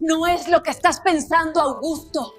No es lo que estás pensando, Augusto.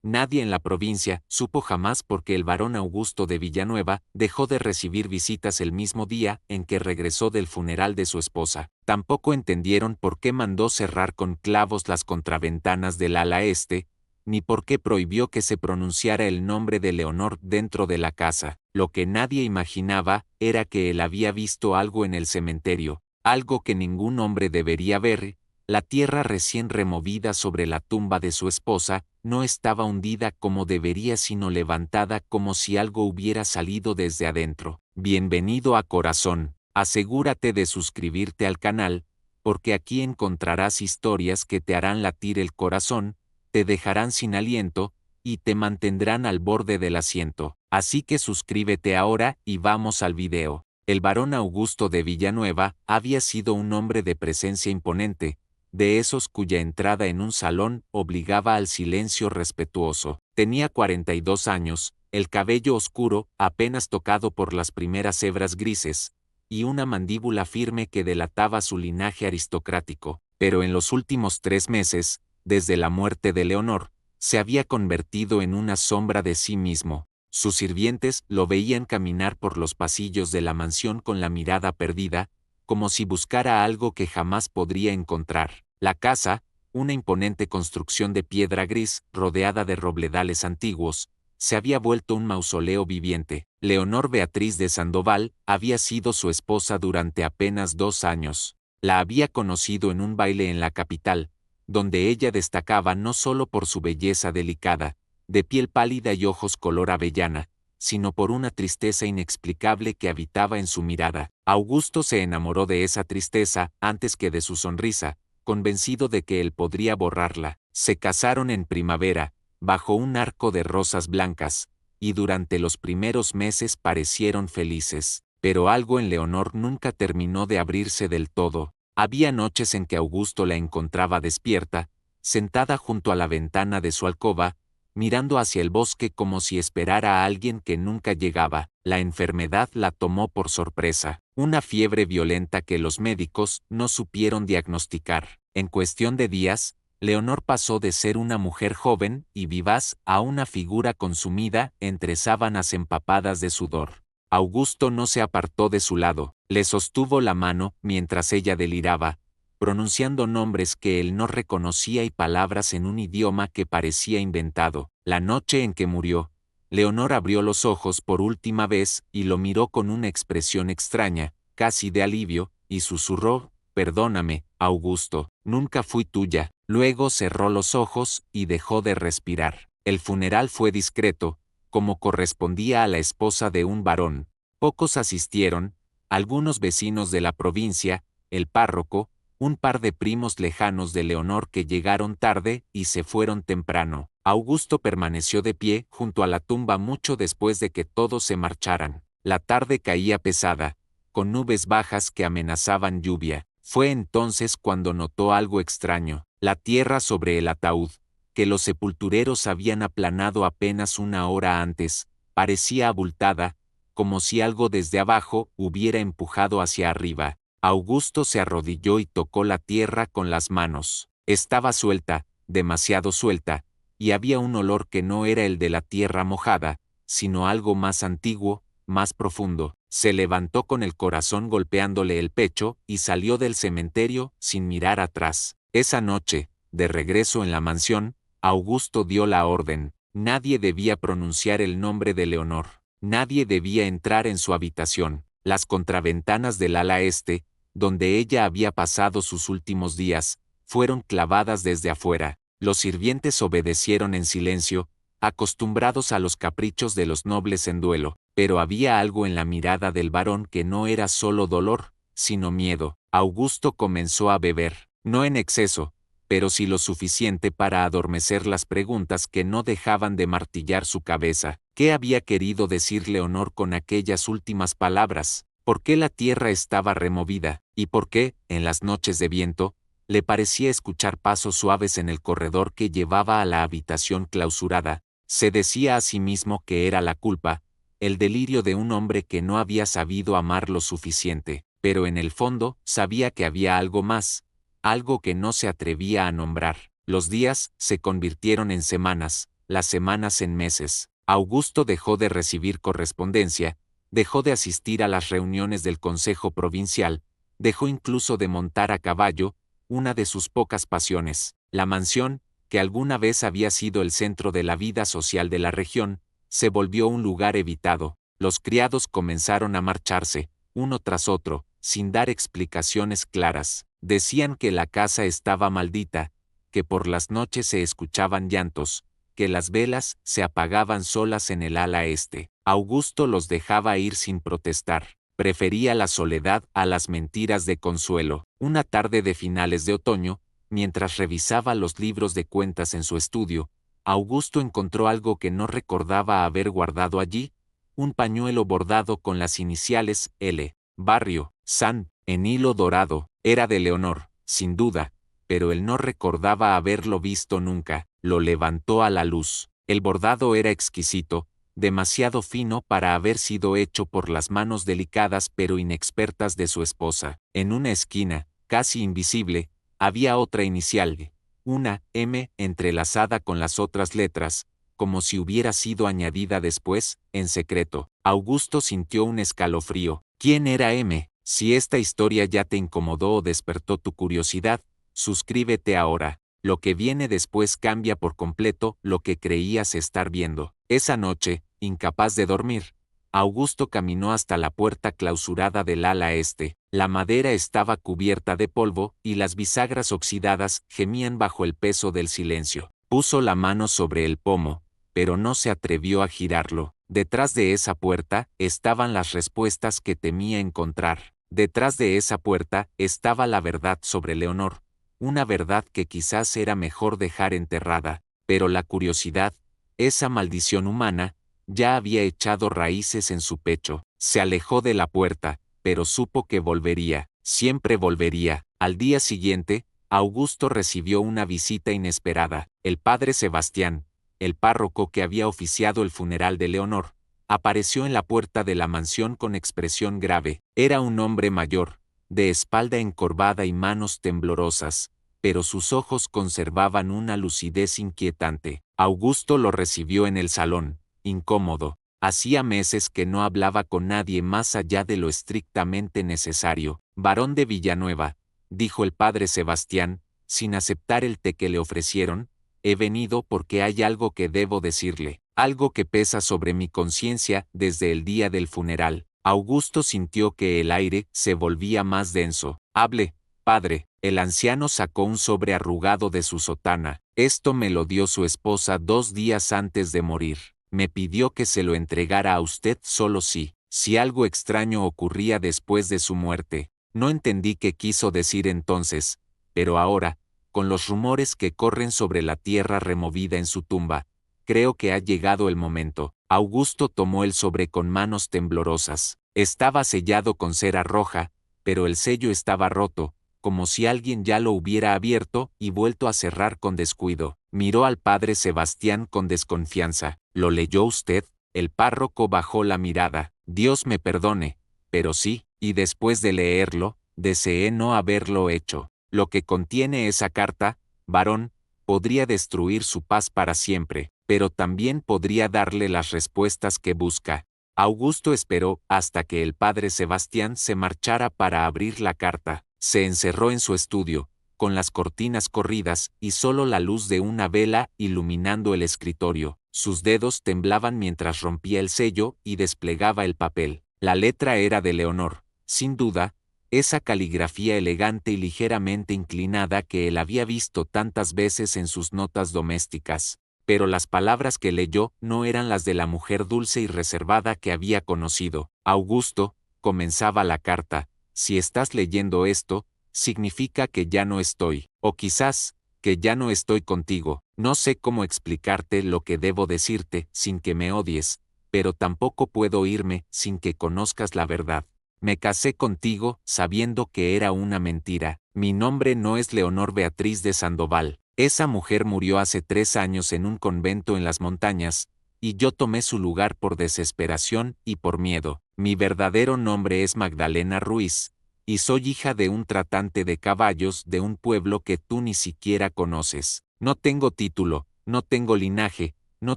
Nadie en la provincia supo jamás por qué el barón Augusto de Villanueva dejó de recibir visitas el mismo día en que regresó del funeral de su esposa. Tampoco entendieron por qué mandó cerrar con clavos las contraventanas del ala este, ni por qué prohibió que se pronunciara el nombre de Leonor dentro de la casa. Lo que nadie imaginaba era que él había visto algo en el cementerio, algo que ningún hombre debería ver. La tierra recién removida sobre la tumba de su esposa no estaba hundida como debería, sino levantada como si algo hubiera salido desde adentro. Bienvenido a Corazón. Asegúrate de suscribirte al canal, porque aquí encontrarás historias que te harán latir el corazón, te dejarán sin aliento, y te mantendrán al borde del asiento. Así que suscríbete ahora y vamos al video. El barón Augusto de Villanueva había sido un hombre de presencia imponente, de esos cuya entrada en un salón obligaba al silencio respetuoso. Tenía 42 años, el cabello oscuro, apenas tocado por las primeras hebras grises, y una mandíbula firme que delataba su linaje aristocrático. Pero en los últimos 3 meses, desde la muerte de Leonor, se había convertido en una sombra de sí mismo. Sus sirvientes lo veían caminar por los pasillos de la mansión con la mirada perdida, como si buscara algo que jamás podría encontrar. La casa, una imponente construcción de piedra gris rodeada de robledales antiguos, se había vuelto un mausoleo viviente. Leonor Beatriz de Sandoval había sido su esposa durante apenas 2 años. La había conocido en un baile en la capital, donde ella destacaba no solo por su belleza delicada, de piel pálida y ojos color avellana, sino por una tristeza inexplicable que habitaba en su mirada. Augusto se enamoró de esa tristeza antes que de su sonrisa, convencido de que él podría borrarla. Se casaron en primavera, bajo un arco de rosas blancas, y durante los primeros meses parecieron felices. Pero algo en Leonor nunca terminó de abrirse del todo. Había noches en que Augusto la encontraba despierta, sentada junto a la ventana de su alcoba, mirando hacia el bosque como si esperara a alguien que nunca llegaba. La enfermedad la tomó por sorpresa, una fiebre violenta que los médicos no supieron diagnosticar. En cuestión de días, Leonor pasó de ser una mujer joven y vivaz a una figura consumida entre sábanas empapadas de sudor. Augusto no se apartó de su lado, le sostuvo la mano mientras ella deliraba, pronunciando nombres que él no reconocía y palabras en un idioma que parecía inventado. La noche en que murió, Leonor abrió los ojos por última vez y lo miró con una expresión extraña, casi de alivio, y susurró: «Perdóname, Augusto, nunca fui tuya». Luego cerró los ojos y dejó de respirar. El funeral fue discreto, como correspondía a la esposa de un varón. Pocos asistieron, algunos vecinos de la provincia, el párroco, un par de primos lejanos de Leonor que llegaron tarde y se fueron temprano. Augusto permaneció de pie junto a la tumba mucho después de que todos se marcharan. La tarde caía pesada, con nubes bajas que amenazaban lluvia. Fue entonces cuando notó algo extraño: la tierra sobre el ataúd, que los sepultureros habían aplanado apenas una hora antes, parecía abultada, como si algo desde abajo hubiera empujado hacia arriba. Augusto se arrodilló y tocó la tierra con las manos. Estaba suelta, demasiado suelta, y había un olor que no era el de la tierra mojada, sino algo más antiguo, más profundo. Se levantó con el corazón golpeándole el pecho y salió del cementerio sin mirar atrás. Esa noche, de regreso en la mansión, Augusto dio la orden. Nadie debía pronunciar el nombre de Leonor. Nadie debía entrar en su habitación. Las contraventanas del ala este, donde ella había pasado sus últimos días, fueron clavadas desde afuera. Los sirvientes obedecieron en silencio, acostumbrados a los caprichos de los nobles en duelo, pero había algo en la mirada del varón que no era solo dolor, sino miedo. Augusto comenzó a beber, no en exceso, pero sí lo suficiente para adormecer las preguntas que no dejaban de martillar su cabeza. ¿Qué había querido decir Leonor con aquellas últimas palabras? ¿Por qué la tierra estaba removida? ¿Y por qué, en las noches de viento, le parecía escuchar pasos suaves en el corredor que llevaba a la habitación clausurada? Se decía a sí mismo que era la culpa, el delirio de un hombre que no había sabido amar lo suficiente, pero en el fondo sabía que había algo más, algo que no se atrevía a nombrar. Los días se convirtieron en semanas, las semanas en meses. Augusto dejó de recibir correspondencia, dejó de asistir a las reuniones del Consejo Provincial, dejó incluso de montar a caballo, una de sus pocas pasiones. La mansión, que alguna vez había sido el centro de la vida social de la región, se volvió un lugar evitado. Los criados comenzaron a marcharse, uno tras otro, sin dar explicaciones claras. Decían que la casa estaba maldita, que por las noches se escuchaban llantos, que las velas se apagaban solas en el ala este. Augusto los dejaba ir sin protestar. Prefería la soledad a las mentiras de consuelo. Una tarde de finales de otoño, mientras revisaba los libros de cuentas en su estudio, Augusto encontró algo que no recordaba haber guardado allí, un pañuelo bordado con las iniciales L, Barrio, San, en hilo dorado. Era de Leonor, sin duda, pero él no recordaba haberlo visto nunca. Lo levantó a la luz. El bordado era exquisito, demasiado fino para haber sido hecho por las manos delicadas pero inexpertas de su esposa. En una esquina, casi invisible, había otra inicial, una M entrelazada con las otras letras, como si hubiera sido añadida después, en secreto. Augusto sintió un escalofrío. ¿Quién era M? Si esta historia ya te incomodó o despertó tu curiosidad, suscríbete ahora. Lo que viene después cambia por completo lo que creías estar viendo. Esa noche, incapaz de dormir, Augusto caminó hasta la puerta clausurada del ala este. La madera estaba cubierta de polvo y las bisagras oxidadas gemían bajo el peso del silencio. Puso la mano sobre el pomo, pero no se atrevió a girarlo. Detrás de esa puerta estaban las respuestas que temía encontrar. Detrás de esa puerta estaba la verdad sobre Leonor, una verdad que quizás era mejor dejar enterrada, pero la curiosidad, esa maldición humana, ya había echado raíces en su pecho. Se alejó de la puerta, pero supo que volvería, siempre volvería. Al día siguiente, Augusto recibió una visita inesperada. El padre Sebastián, el párroco que había oficiado el funeral de Leonor, apareció en la puerta de la mansión con expresión grave. Era un hombre mayor, de espalda encorvada y manos temblorosas, pero sus ojos conservaban una lucidez inquietante. Augusto lo recibió en el salón, incómodo. Hacía meses que no hablaba con nadie más allá de lo estrictamente necesario. Barón de Villanueva, dijo el padre Sebastián, sin aceptar el té que le ofrecieron, he venido porque hay algo que debo decirle, algo que pesa sobre mi conciencia desde el día del funeral. Augusto sintió que el aire se volvía más denso. Hable, padre. El anciano sacó un sobre arrugado de su sotana. Esto me lo dio su esposa 2 días antes de morir. Me pidió que se lo entregara a usted solo si algo extraño ocurría después de su muerte. No entendí qué quiso decir entonces, pero ahora, con los rumores que corren sobre la tierra removida en su tumba, creo que ha llegado el momento. Augusto tomó el sobre con manos temblorosas. Estaba sellado con cera roja, pero el sello estaba roto, como si alguien ya lo hubiera abierto y vuelto a cerrar con descuido. Miró al padre Sebastián con desconfianza. ¿Lo leyó usted? El párroco bajó la mirada. Dios me perdone, pero sí, y después de leerlo, deseé no haberlo hecho. Lo que contiene esa carta, varón, podría destruir su paz para siempre, pero también podría darle las respuestas que busca. Augusto esperó hasta que el padre Sebastián se marchara para abrir la carta. Se encerró en su estudio, con las cortinas corridas y solo la luz de una vela iluminando el escritorio. Sus dedos temblaban mientras rompía el sello y desplegaba el papel. La letra era de Leonor, sin duda, esa caligrafía elegante y ligeramente inclinada que él había visto tantas veces en sus notas domésticas. Pero las palabras que leyó no eran las de la mujer dulce y reservada que había conocido. Augusto, comenzaba la carta, si estás leyendo esto, significa que ya no estoy, o quizás, que ya no estoy contigo. No sé cómo explicarte lo que debo decirte sin que me odies, pero tampoco puedo irme sin que conozcas la verdad. Me casé contigo sabiendo que era una mentira. Mi nombre no es Leonor Beatriz de Sandoval. Esa mujer murió hace 3 años en un convento en las montañas, y yo tomé su lugar por desesperación y por miedo. Mi verdadero nombre es Magdalena Ruiz, y soy hija de un tratante de caballos de un pueblo que tú ni siquiera conoces. No tengo título, no tengo linaje, no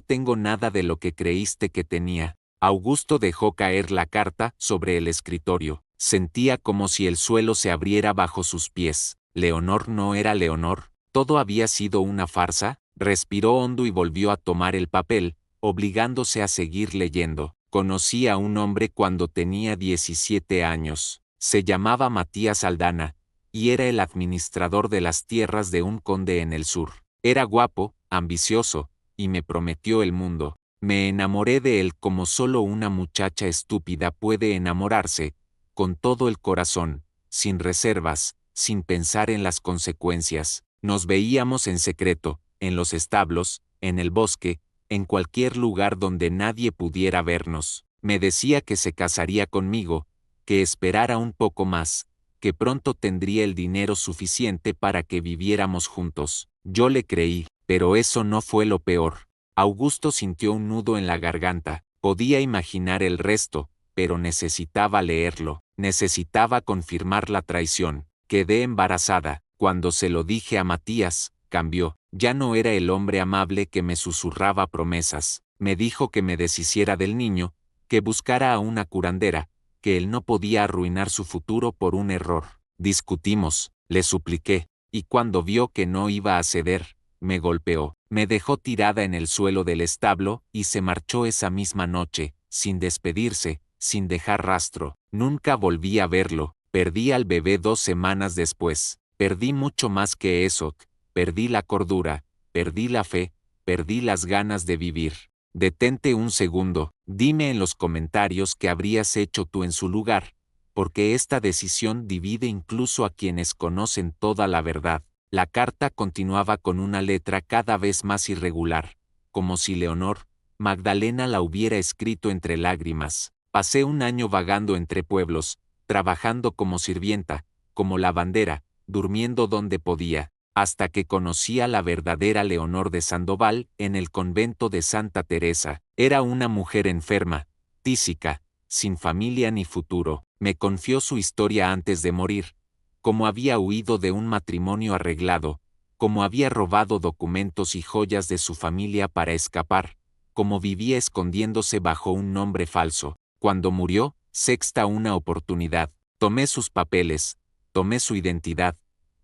tengo nada de lo que creíste que tenía. Augusto dejó caer la carta sobre el escritorio. Sentía como si el suelo se abriera bajo sus pies. Leonor no era Leonor. Todo había sido una farsa. Respiró hondo y volvió a tomar el papel, obligándose a seguir leyendo. Conocí a un hombre cuando tenía 17 años. Se llamaba Matías Aldana, y era el administrador de las tierras de un conde en el sur. Era guapo, ambicioso, y me prometió el mundo. Me enamoré de él como solo una muchacha estúpida puede enamorarse, con todo el corazón, sin reservas, sin pensar en las consecuencias. Nos veíamos en secreto, en los establos, en el bosque, en cualquier lugar donde nadie pudiera vernos. Me decía que se casaría conmigo, que esperara un poco más, que pronto tendría el dinero suficiente para que viviéramos juntos. Yo le creí, pero eso no fue lo peor. Augusto sintió un nudo en la garganta. Podía imaginar el resto, pero necesitaba leerlo. Necesitaba confirmar la traición. Quedé embarazada. Cuando se lo dije a Matías, cambió. Ya no era el hombre amable que me susurraba promesas. Me dijo que me deshiciera del niño, que buscara a una curandera, que él no podía arruinar su futuro por un error. Discutimos, le supliqué, y cuando vio que no iba a ceder, me golpeó, me dejó tirada en el suelo del establo y se marchó esa misma noche, sin despedirse, sin dejar rastro. Nunca volví a verlo. Perdí al bebé 2 semanas después. Perdí mucho más que eso. Perdí la cordura, perdí la fe, perdí las ganas de vivir. Detente un segundo, dime en los comentarios qué habrías hecho tú en su lugar, porque esta decisión divide incluso a quienes conocen toda la verdad. La carta continuaba con una letra cada vez más irregular, como si Leonor Magdalena la hubiera escrito entre lágrimas. Pasé un año vagando entre pueblos, trabajando como sirvienta, como lavandera, durmiendo donde podía, hasta que conocí a la verdadera Leonor de Sandoval en el convento de Santa Teresa. Era una mujer enferma, tísica, sin familia ni futuro. Me confió su historia antes de morir, cómo había huido de un matrimonio arreglado, cómo había robado documentos y joyas de su familia para escapar, cómo vivía escondiéndose bajo un nombre falso. Cuando murió, sexta una oportunidad. Tomé sus papeles, tomé su identidad,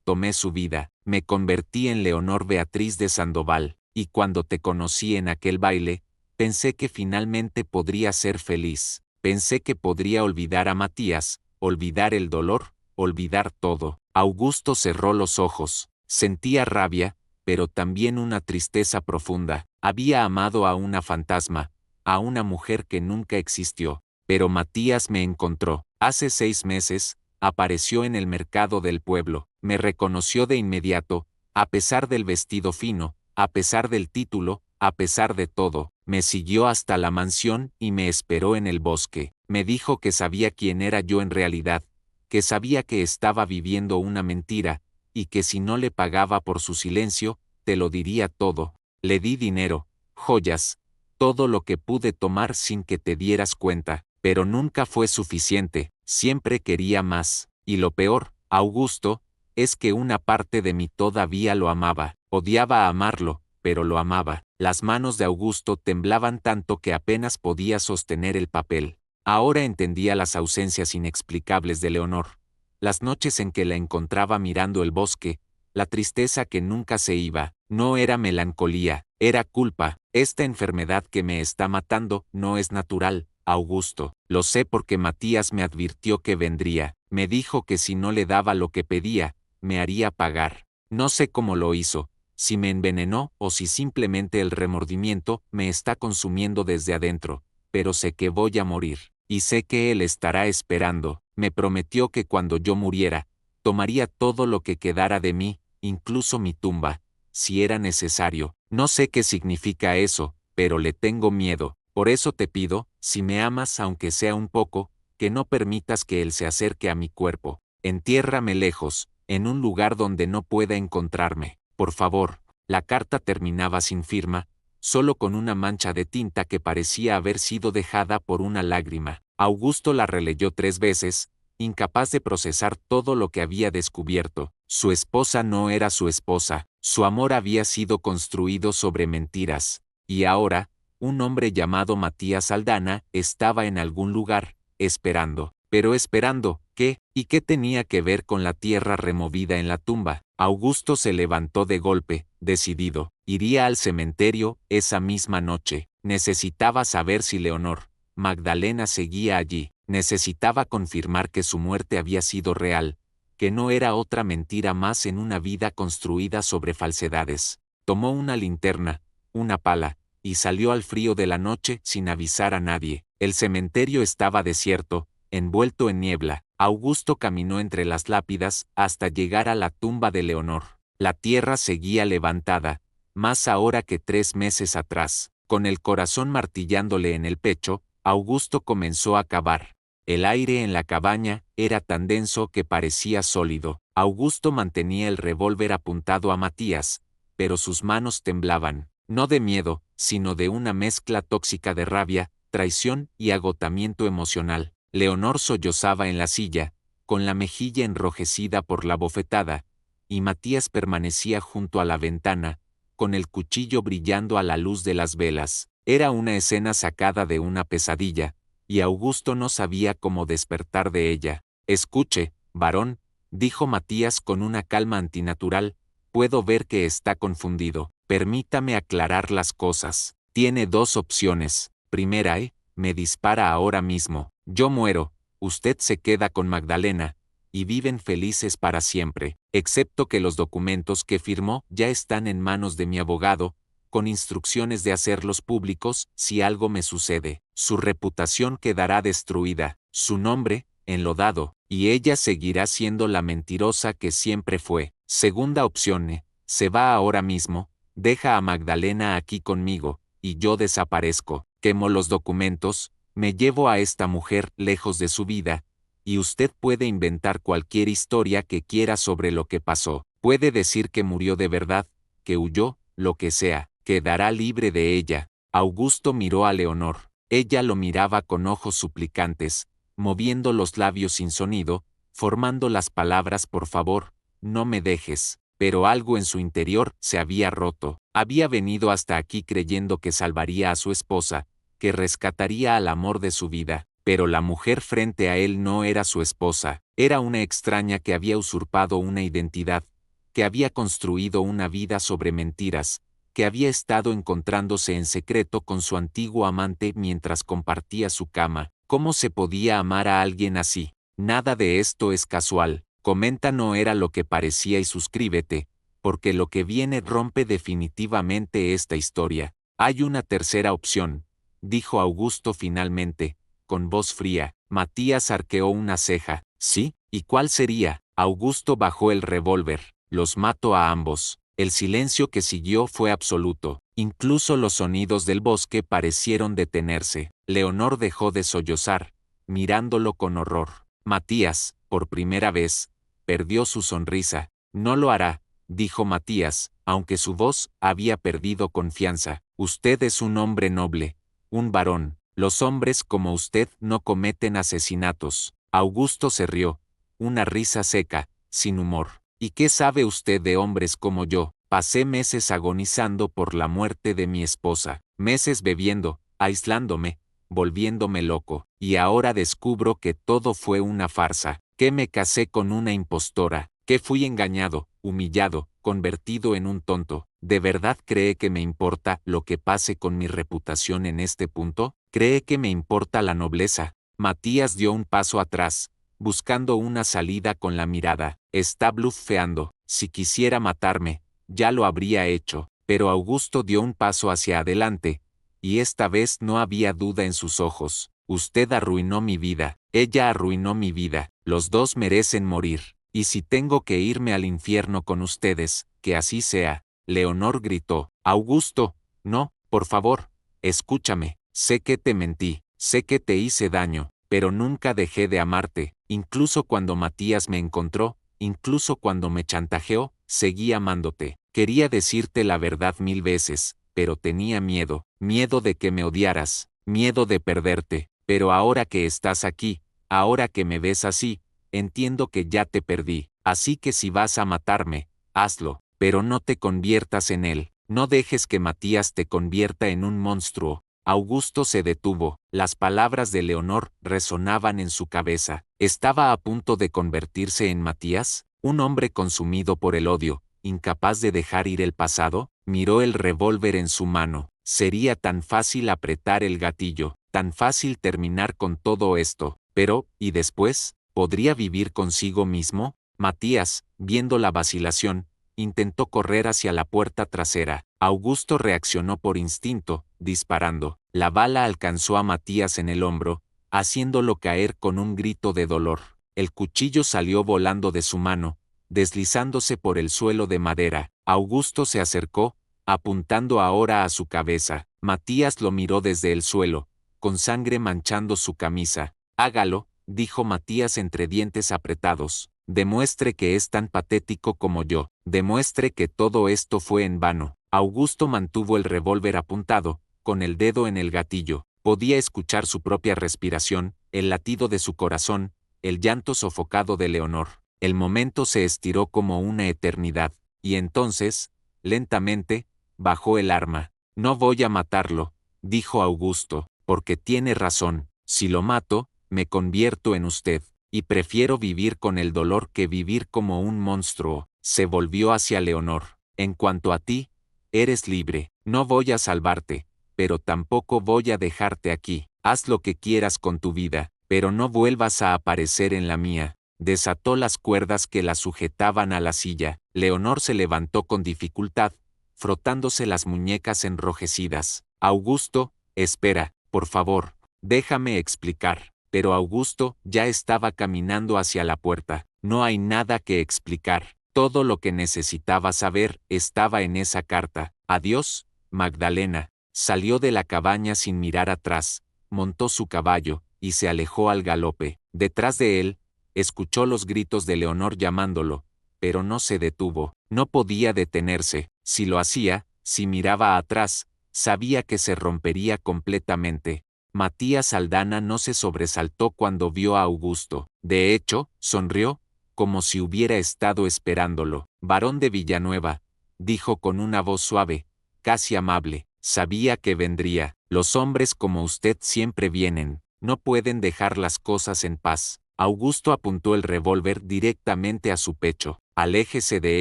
tomé su vida, me convertí en Leonor Beatriz de Sandoval, y cuando te conocí en aquel baile, pensé que finalmente podría ser feliz, pensé que podría olvidar a Matías, olvidar el dolor, olvidar todo. Augusto cerró los ojos, sentía rabia, pero también una tristeza profunda. Había amado a una fantasma, a una mujer que nunca existió, pero Matías me encontró. Hace 6 meses, apareció en el mercado del pueblo, me reconoció de inmediato, a pesar del vestido fino, a pesar del título, a pesar de todo, me siguió hasta la mansión y me esperó en el bosque. Me dijo que sabía quién era yo en realidad, que sabía que estaba viviendo una mentira, y que si no le pagaba por su silencio, te lo diría todo. Le di dinero, joyas, todo lo que pude tomar sin que te dieras cuenta, pero nunca fue suficiente, siempre quería más, y lo peor, Augusto, es que una parte de mí todavía lo amaba. Odiaba amarlo, pero lo amaba. Las manos de Augusto temblaban tanto que apenas podía sostener el papel. Ahora entendía las ausencias inexplicables de Leonor, las noches en que la encontraba mirando el bosque, la tristeza que nunca se iba. No era melancolía, era culpa. Esta enfermedad que me está matando no es natural, Augusto. Lo sé porque Matías me advirtió que vendría. Me dijo que si no le daba lo que pedía, me haría pagar. No sé cómo lo hizo, si me envenenó o si simplemente el remordimiento me está consumiendo desde adentro, pero sé que voy a morir, y sé que él estará esperando. Me prometió que cuando yo muriera, tomaría todo lo que quedara de mí, incluso mi tumba, si era necesario. No sé qué significa eso, pero le tengo miedo. Por eso te pido, si me amas aunque sea un poco, que no permitas que él se acerque a mi cuerpo. Entiérrame lejos, en un lugar donde no pueda encontrarme. Por favor. La carta terminaba sin firma, solo con una mancha de tinta que parecía haber sido dejada por una lágrima. Augusto la releyó 3 veces, incapaz de procesar todo lo que había descubierto. Su esposa no era su esposa, su amor había sido construido sobre mentiras, y ahora, un hombre llamado Matías Aldana estaba en algún lugar, esperando. Pero esperando, ¿qué? ¿Y qué tenía que ver con la tierra removida en la tumba? Augusto se levantó de golpe, decidido. Iría al cementerio esa misma noche. Necesitaba saber si Leonor Magdalena seguía allí. Necesitaba confirmar que su muerte había sido real, que no era otra mentira más en una vida construida sobre falsedades. Tomó una linterna, una pala, y salió al frío de la noche sin avisar a nadie. El cementerio estaba desierto, envuelto en niebla. Augusto caminó entre las lápidas hasta llegar a la tumba de Leonor. La tierra seguía levantada, más ahora que 3 meses atrás. Con el corazón martillándole en el pecho, Augusto comenzó a cavar. El aire en la cabaña era tan denso que parecía sólido. Augusto mantenía el revólver apuntado a Matías, pero sus manos temblaban, no de miedo, sino de una mezcla tóxica de rabia, traición y agotamiento emocional. Leonor sollozaba en la silla, con la mejilla enrojecida por la bofetada, y Matías permanecía junto a la ventana, con el cuchillo brillando a la luz de las velas. Era una escena sacada de una pesadilla, y Augusto no sabía cómo despertar de ella. Escuche, varón, dijo Matías con una calma antinatural, puedo ver que está confundido. Permítame aclarar las cosas. Tiene 2 opciones. Primera, me dispara ahora mismo. Yo muero, usted se queda con Magdalena, y viven felices para siempre, excepto que los documentos que firmó ya están en manos de mi abogado, con instrucciones de hacerlos públicos si algo me sucede. Su reputación quedará destruida, su nombre, enlodado, y ella seguirá siendo la mentirosa que siempre fue. Segunda opción, se va ahora mismo, deja a Magdalena aquí conmigo, y yo desaparezco, quemo los documentos, me llevo a esta mujer lejos de su vida, y usted puede inventar cualquier historia que quiera sobre lo que pasó. Puede decir que murió de verdad, que huyó, lo que sea, quedará libre de ella. Augusto miró a Leonor. Ella lo miraba con ojos suplicantes, moviendo los labios sin sonido, formando las palabras por favor, no me dejes. Pero algo en su interior se había roto. Había venido hasta aquí creyendo que salvaría a su esposa, que rescataría al amor de su vida, pero la mujer frente a él no era su esposa, era una extraña que había usurpado una identidad, que había construido una vida sobre mentiras, que había estado encontrándose en secreto con su antiguo amante mientras compartía su cama. ¿Cómo se podía amar a alguien así? Nada de esto es casual. Comenta no era lo que parecía y suscríbete, porque lo que viene rompe definitivamente esta historia. Hay una tercera opción, dijo Augusto finalmente, con voz fría. Matías arqueó una ceja. ¿Sí? ¿Y cuál sería? Augusto bajó el revólver. Los mato a ambos. El silencio que siguió fue absoluto. Incluso los sonidos del bosque parecieron detenerse. Leonor dejó de sollozar, mirándolo con horror. Matías, por primera vez, perdió su sonrisa. No lo hará, dijo Matías, aunque su voz había perdido confianza. Usted es un hombre noble, un varón. Los hombres como usted no cometen asesinatos. Augusto se rió, una risa seca, sin humor. ¿Y qué sabe usted de hombres como yo? Pasé meses agonizando por la muerte de mi esposa, meses bebiendo, aislándome, volviéndome loco, y ahora descubro que todo fue una farsa, que me casé con una impostora, que fui engañado, humillado, convertido en un tonto. ¿De verdad cree que me importa lo que pase con mi reputación en este punto? ¿Cree que me importa la nobleza? Matías dio un paso atrás, buscando una salida con la mirada. Está blufeando. Si quisiera matarme, ya lo habría hecho. Pero Augusto dio un paso hacia adelante, y esta vez no había duda en sus ojos. Usted arruinó mi vida. Ella arruinó mi vida. Los dos merecen morir. Y si tengo que irme al infierno con ustedes, que así sea. Leonor gritó. Augusto, no, por favor, escúchame. Sé que te mentí, sé que te hice daño, pero nunca dejé de amarte. Incluso cuando Matías me encontró, incluso cuando me chantajeó, seguí amándote. Quería decirte la verdad 1000 veces, pero tenía miedo, miedo de que me odiaras, miedo de perderte. Pero ahora que estás aquí, ahora que me ves así, entiendo que ya te perdí, así que si vas a matarme, hazlo, pero no te conviertas en él, no dejes que Matías te convierta en un monstruo. Augusto se detuvo, las palabras de Leonor resonaban en su cabeza. ¿Estaba a punto de convertirse en Matías? Un hombre consumido por el odio, incapaz de dejar ir el pasado, miró el revólver en su mano. Sería tan fácil apretar el gatillo, tan fácil terminar con todo esto, pero, ¿y después? ¿Podría vivir consigo mismo? Matías, viendo la vacilación, intentó correr hacia la puerta trasera. Augusto reaccionó por instinto, disparando. La bala alcanzó a Matías en el hombro, haciéndolo caer con un grito de dolor. El cuchillo salió volando de su mano, deslizándose por el suelo de madera. Augusto se acercó, apuntando ahora a su cabeza. Matías lo miró desde el suelo, con sangre manchando su camisa. Hágalo, dijo Matías entre dientes apretados. Demuestre que es tan patético como yo. Demuestre que todo esto fue en vano. Augusto mantuvo el revólver apuntado, con el dedo en el gatillo. Podía escuchar su propia respiración, el latido de su corazón, el llanto sofocado de Leonor. El momento se estiró como una eternidad, y entonces, lentamente, bajó el arma. No voy a matarlo, dijo Augusto, porque tiene razón. Si lo mato, me convierto en usted, y prefiero vivir con el dolor que vivir como un monstruo. Se volvió hacia Leonor. En cuanto a ti, eres libre. No voy a salvarte, pero tampoco voy a dejarte aquí. Haz lo que quieras con tu vida, pero no vuelvas a aparecer en la mía. Desató las cuerdas que la sujetaban a la silla. Leonor se levantó con dificultad, frotándose las muñecas enrojecidas. Augusto, espera, por favor, déjame explicar. Pero Augusto ya estaba caminando hacia la puerta. No hay nada que explicar. Todo lo que necesitaba saber estaba en esa carta. Adiós, Magdalena. Salió de la cabaña sin mirar atrás, montó su caballo, y se alejó al galope. Detrás de él, escuchó los gritos de Leonor llamándolo, pero no se detuvo. No podía detenerse. Si lo hacía, si miraba atrás, sabía que se rompería completamente. Matías Aldana no se sobresaltó cuando vio a Augusto. De hecho, sonrió, como si hubiera estado esperándolo. Barón de Villanueva, dijo con una voz suave, casi amable. Sabía que vendría. Los hombres como usted siempre vienen. No pueden dejar las cosas en paz. Augusto apuntó el revólver directamente a su pecho. Aléjese de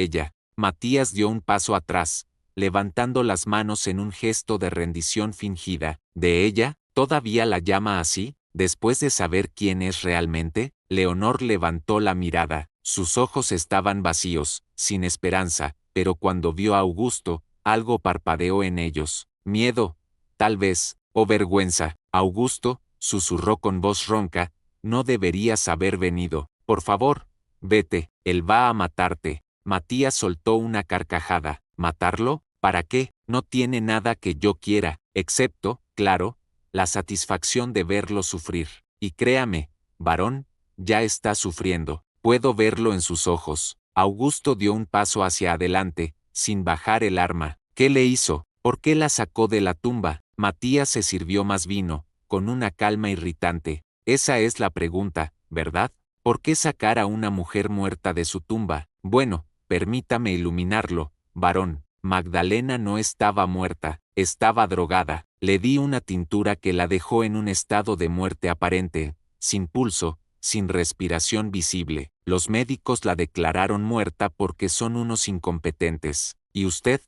ella. Matías dio un paso atrás, levantando las manos en un gesto de rendición fingida. ¿De ella? ¿Todavía la llama así? Después de saber quién es realmente, Leonor levantó la mirada. Sus ojos estaban vacíos, sin esperanza, pero cuando vio a Augusto, algo parpadeó en ellos. Miedo, tal vez, o vergüenza. Augusto, susurró con voz ronca, no deberías haber venido. Por favor, vete, él va a matarte. Matías soltó una carcajada. ¿Matarlo? ¿Para qué? No tiene nada que yo quiera, excepto, claro, la satisfacción de verlo sufrir. Y créame, varón, ya está sufriendo. Puedo verlo en sus ojos. Augusto dio un paso hacia adelante, sin bajar el arma. ¿Qué le hizo? ¿Por qué la sacó de la tumba? Matías se sirvió más vino, con una calma irritante. Esa es la pregunta, ¿verdad? ¿Por qué sacar a una mujer muerta de su tumba? Bueno, permítame iluminarlo, varón. Magdalena no estaba muerta, estaba drogada. Le di una tintura que la dejó en un estado de muerte aparente, sin pulso, sin respiración visible. Los médicos la declararon muerta porque son unos incompetentes. Y usted,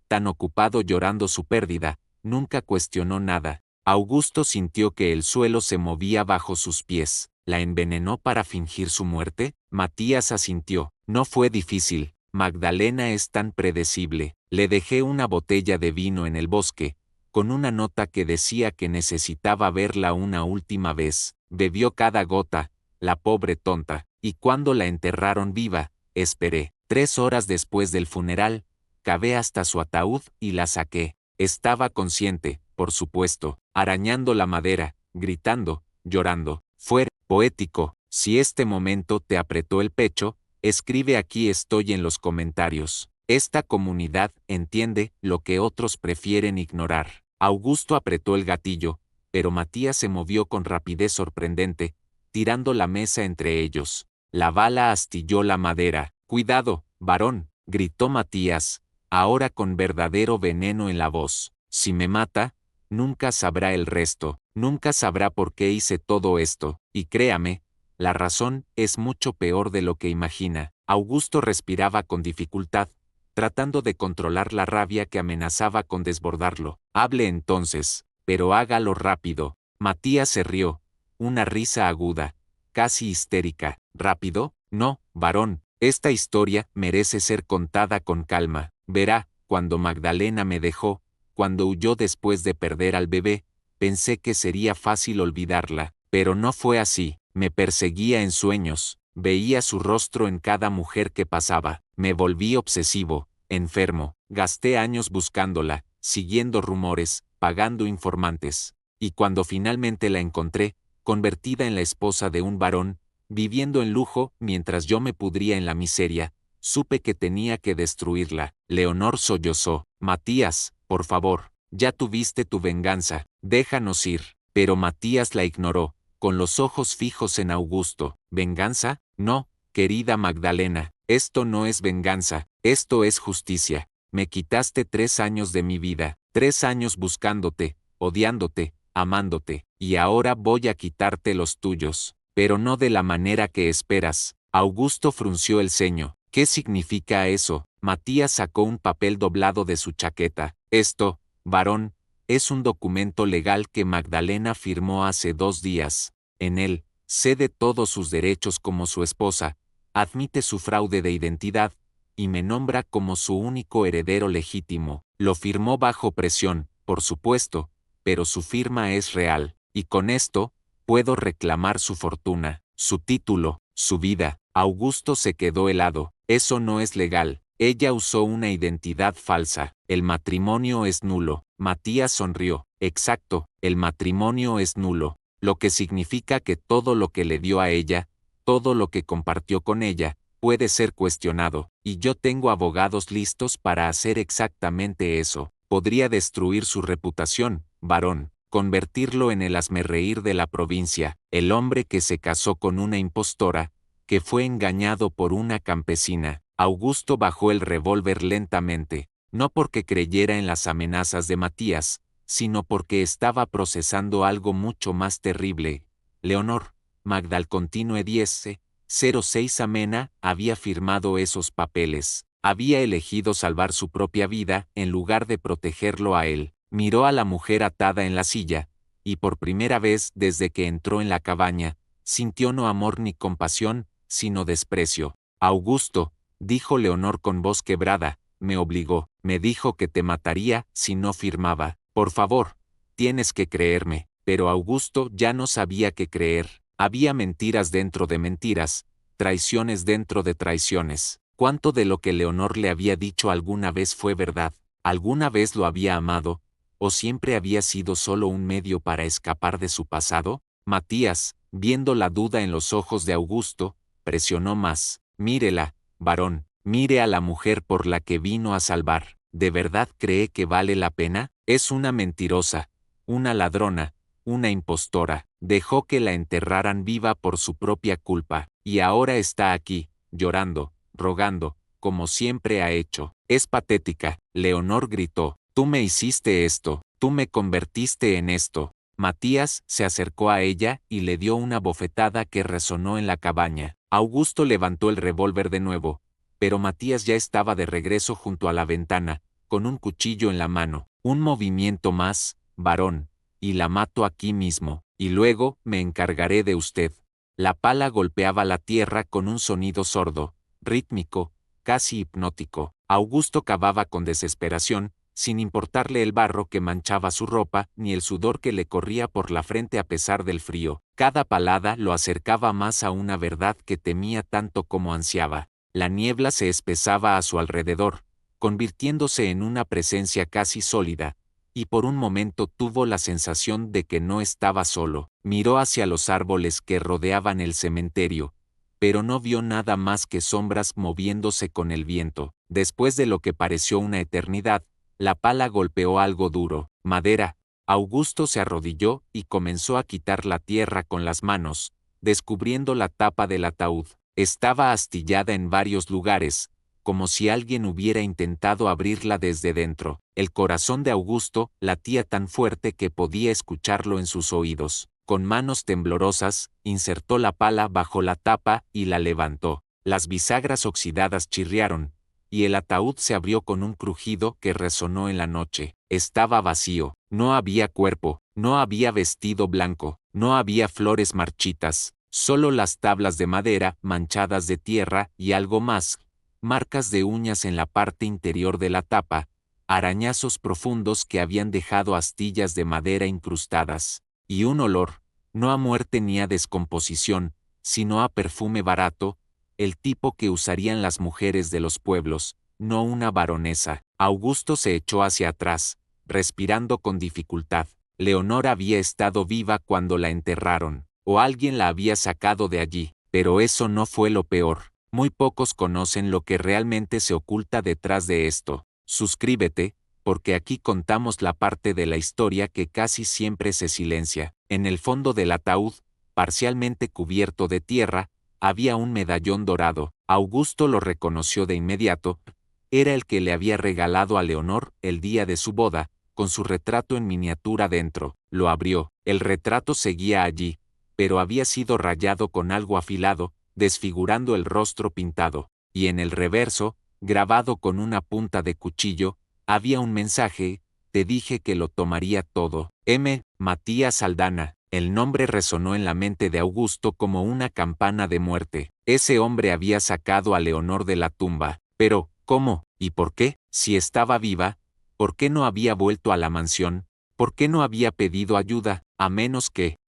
tan ocupado llorando su pérdida, nunca cuestionó nada. Augusto sintió que el suelo se movía bajo sus pies. ¿La envenenó para fingir su muerte? Matías asintió. No fue difícil. Magdalena es tan predecible. Le dejé una botella de vino en el bosque, con una nota que decía que necesitaba verla una última vez. Bebió cada gota, la pobre tonta, y cuando la enterraron viva, esperé. 3 horas después del funeral, cavé hasta su ataúd y la saqué. Estaba consciente, por supuesto, arañando la madera, gritando, llorando. Fue poético. Si este momento te apretó el pecho, escribe aquí estoy en los comentarios. Esta comunidad entiende lo que otros prefieren ignorar. Augusto apretó el gatillo, pero Matías se movió con rapidez sorprendente, tirando la mesa entre ellos. La bala astilló la madera. «Cuidado, varón», gritó Matías, ahora con verdadero veneno en la voz. «Si me mata, nunca sabrá el resto, nunca sabrá por qué hice todo esto, y créame, la razón es mucho peor de lo que imagina». Augusto respiraba con dificultad, tratando de controlar la rabia que amenazaba con desbordarlo. «Hable entonces, pero hágalo rápido». Matías se rió, una risa aguda, casi histérica. «¿Rápido? No, varón, esta historia merece ser contada con calma. Verá, cuando Magdalena me dejó, cuando huyó después de perder al bebé, pensé que sería fácil olvidarla, pero no fue así. Me perseguía en sueños, veía su rostro en cada mujer que pasaba, me volví obsesivo, enfermo, gasté años buscándola, siguiendo rumores, pagando informantes, y cuando finalmente la encontré, convertida en la esposa de un varón, viviendo en lujo mientras yo me pudría en la miseria, supe que tenía que destruirla». Leonor sollozó. «Matías, por favor, ya tuviste tu venganza, déjanos ir». Pero Matías la ignoró, con los ojos fijos en Augusto. «¿Venganza? No, querida Magdalena, esto no es venganza, esto es justicia. Me quitaste 3 años de mi vida, 3 años buscándote, odiándote, amándote, y ahora voy a quitarte los tuyos, pero no de la manera que esperas». Augusto frunció el ceño. «¿Qué significa eso?». Matías sacó un papel doblado de su chaqueta. «Esto, varón, es un documento legal que Magdalena firmó hace 2 días. En él, cede todos sus derechos como su esposa, admite su fraude de identidad, y me nombra como su único heredero legítimo. Lo firmó bajo presión, por supuesto, pero su firma es real, y con esto, puedo reclamar su fortuna, su título, su vida». Augusto se quedó helado. «Eso no es legal. Ella usó una identidad falsa. El matrimonio es nulo». Matías sonrió. «Exacto, el matrimonio es nulo, lo que significa que todo lo que le dio a ella, todo lo que compartió con ella, puede ser cuestionado, y yo tengo abogados listos para hacer exactamente eso. Podría destruir su reputación, varón, convertirlo en el hazmerreír de la provincia, el hombre que se casó con una impostora, que fue engañado por una campesina». Augusto bajó el revólver lentamente, no porque creyera en las amenazas de Matías, sino porque estaba procesando algo mucho más terrible. Leonor, Magdal Continue 10-06 Amena, había firmado esos papeles. Había elegido salvar su propia vida en lugar de protegerlo a él. Miró a la mujer atada en la silla, y por primera vez desde que entró en la cabaña, sintió no amor ni compasión, sino desprecio. «Augusto», dijo Leonor con voz quebrada, «me obligó, me dijo que te mataría si no firmaba. Por favor, tienes que creerme». Pero Augusto ya no sabía qué creer. Había mentiras dentro de mentiras, traiciones dentro de traiciones. ¿Cuánto de lo que Leonor le había dicho alguna vez fue verdad? ¿Alguna vez lo había amado? ¿O siempre había sido solo un medio para escapar de su pasado? Matías, viendo la duda en los ojos de Augusto, presionó más. «Mírela, varón, mire a la mujer por la que vino a salvar. ¿De verdad cree que vale la pena? Es una mentirosa, una ladrona, una impostora. Dejó que la enterraran viva por su propia culpa, y ahora está aquí, llorando, rogando, como siempre ha hecho. Es patética». Leonor gritó. «Tú me hiciste esto, tú me convertiste en esto». Matías se acercó a ella y le dio una bofetada que resonó en la cabaña. Augusto levantó el revólver de nuevo, pero Matías ya estaba de regreso junto a la ventana, con un cuchillo en la mano. «Un movimiento más, varón, y la mato aquí mismo, y luego me encargaré de usted». La pala golpeaba la tierra con un sonido sordo, rítmico, casi hipnótico. Augusto cavaba con desesperación, sin importarle el barro que manchaba su ropa ni el sudor que le corría por la frente a pesar del frío. Cada palada lo acercaba más a una verdad que temía tanto como ansiaba. La niebla se espesaba a su alrededor, convirtiéndose en una presencia casi sólida, y por un momento tuvo la sensación de que no estaba solo. Miró hacia los árboles que rodeaban el cementerio, pero no vio nada más que sombras moviéndose con el viento. Después de lo que pareció una eternidad, la pala golpeó algo duro, madera. Augusto se arrodilló y comenzó a quitar la tierra con las manos, descubriendo la tapa del ataúd. Estaba astillada en varios lugares, como si alguien hubiera intentado abrirla desde dentro. El corazón de Augusto latía tan fuerte que podía escucharlo en sus oídos. Con manos temblorosas, insertó la pala bajo la tapa y la levantó. Las bisagras oxidadas chirriaron, y el ataúd se abrió con un crujido que resonó en la noche. Estaba vacío, no había cuerpo, no había vestido blanco, no había flores marchitas, solo las tablas de madera manchadas de tierra y algo más, marcas de uñas en la parte interior de la tapa, arañazos profundos que habían dejado astillas de madera incrustadas, y un olor, no a muerte ni a descomposición, sino a perfume barato, el tipo que usarían las mujeres de los pueblos, no una baronesa. Augusto se echó hacia atrás, respirando con dificultad. Leonor había estado viva cuando la enterraron, o alguien la había sacado de allí, pero eso no fue lo peor. Muy pocos conocen lo que realmente se oculta detrás de esto. Suscríbete, porque aquí contamos la parte de la historia que casi siempre se silencia. En el fondo del ataúd, parcialmente cubierto de tierra, había un medallón dorado. Augusto lo reconoció de inmediato. Era el que le había regalado a Leonor el día de su boda, con su retrato en miniatura dentro. Lo abrió. El retrato seguía allí, pero había sido rayado con algo afilado, desfigurando el rostro pintado, y en el reverso, grabado con una punta de cuchillo, había un mensaje: te dije que lo tomaría todo. M. Matías Aldana. El nombre resonó en la mente de Augusto como una campana de muerte. Ese hombre había sacado a Leonor de la tumba. Pero, ¿cómo? ¿Y por qué? Si estaba viva, ¿por qué no había vuelto a la mansión? ¿Por qué no había pedido ayuda? A menos que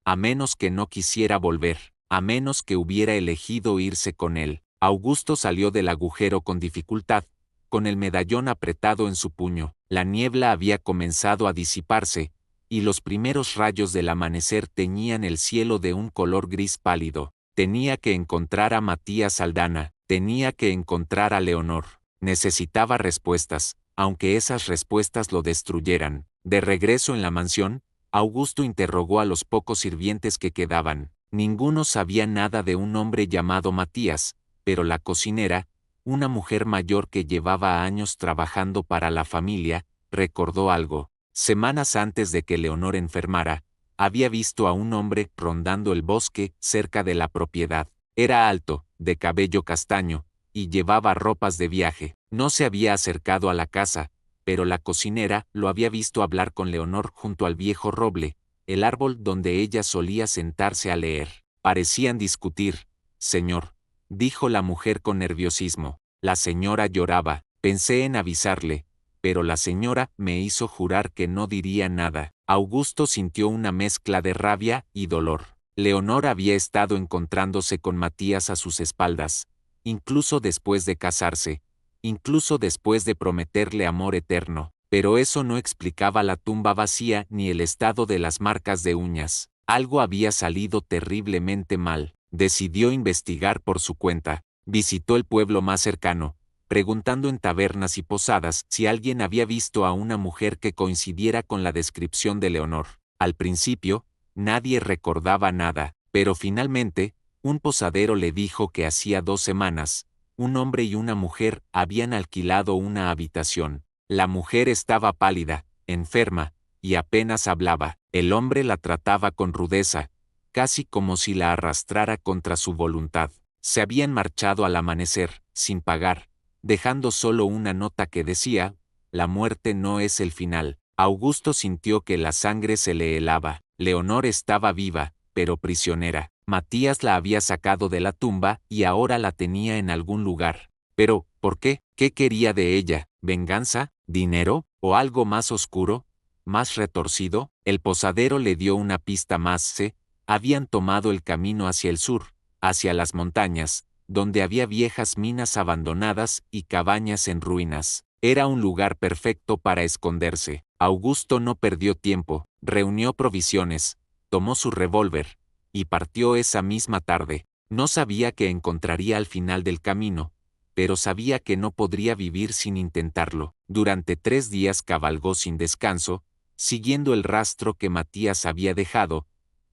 no quisiera volver, a menos que hubiera elegido irse con él. Augusto salió del agujero con dificultad, con el medallón apretado en su puño. La niebla había comenzado a disiparse, y los primeros rayos del amanecer teñían el cielo de un color gris pálido. Tenía que encontrar a Matías Aldana, tenía que encontrar a Leonor. Necesitaba respuestas, aunque esas respuestas lo destruyeran. De regreso en la mansión, Augusto interrogó a los pocos sirvientes que quedaban. Ninguno sabía nada de un hombre llamado Matías, pero la cocinera, una mujer mayor que llevaba años trabajando para la familia, recordó algo. Semanas antes de que Leonor enfermara, había visto a un hombre rondando el bosque cerca de la propiedad. Era alto, de cabello castaño, y llevaba ropas de viaje. No se había acercado a la casa, pero la cocinera lo había visto hablar con Leonor junto al viejo roble, el árbol donde ella solía sentarse a leer. Parecían discutir. Señor, dijo la mujer con nerviosismo. La señora lloraba. Pensé en avisarle, pero la señora me hizo jurar que no diría nada. Augusto sintió una mezcla de rabia y dolor. Leonor había estado encontrándose con Matías a sus espaldas, incluso después de casarse, incluso después de prometerle amor eterno, pero eso no explicaba la tumba vacía ni el estado de las marcas de uñas. Algo había salido terriblemente mal. Decidió investigar por su cuenta. Visitó el pueblo más cercano, preguntando en tabernas y posadas si alguien había visto a una mujer que coincidiera con la descripción de Leonor. Al principio, nadie recordaba nada, pero finalmente, un posadero le dijo que hacía 2 semanas, un hombre y una mujer habían alquilado una habitación. La mujer estaba pálida, enferma, y apenas hablaba. El hombre la trataba con rudeza, casi como si la arrastrara contra su voluntad. Se habían marchado al amanecer, sin pagar, dejando solo una nota que decía: la muerte no es el final. Augusto sintió que la sangre se le helaba. Leonor estaba viva, pero prisionera. Matías la había sacado de la tumba y ahora la tenía en algún lugar. Pero, ¿por qué? ¿Qué quería de ella? ¿Venganza? ¿Dinero? ¿O algo más oscuro? ¿Más retorcido? El posadero le dio una pista más. Habían tomado el camino hacia el sur, hacia las montañas, donde había viejas minas abandonadas y cabañas en ruinas. Era un lugar perfecto para esconderse. Augusto no perdió tiempo, reunió provisiones, tomó su revólver, y partió esa misma tarde. No sabía qué encontraría al final del camino, pero sabía que no podría vivir sin intentarlo. Durante 3 días cabalgó sin descanso, siguiendo el rastro que Matías había dejado,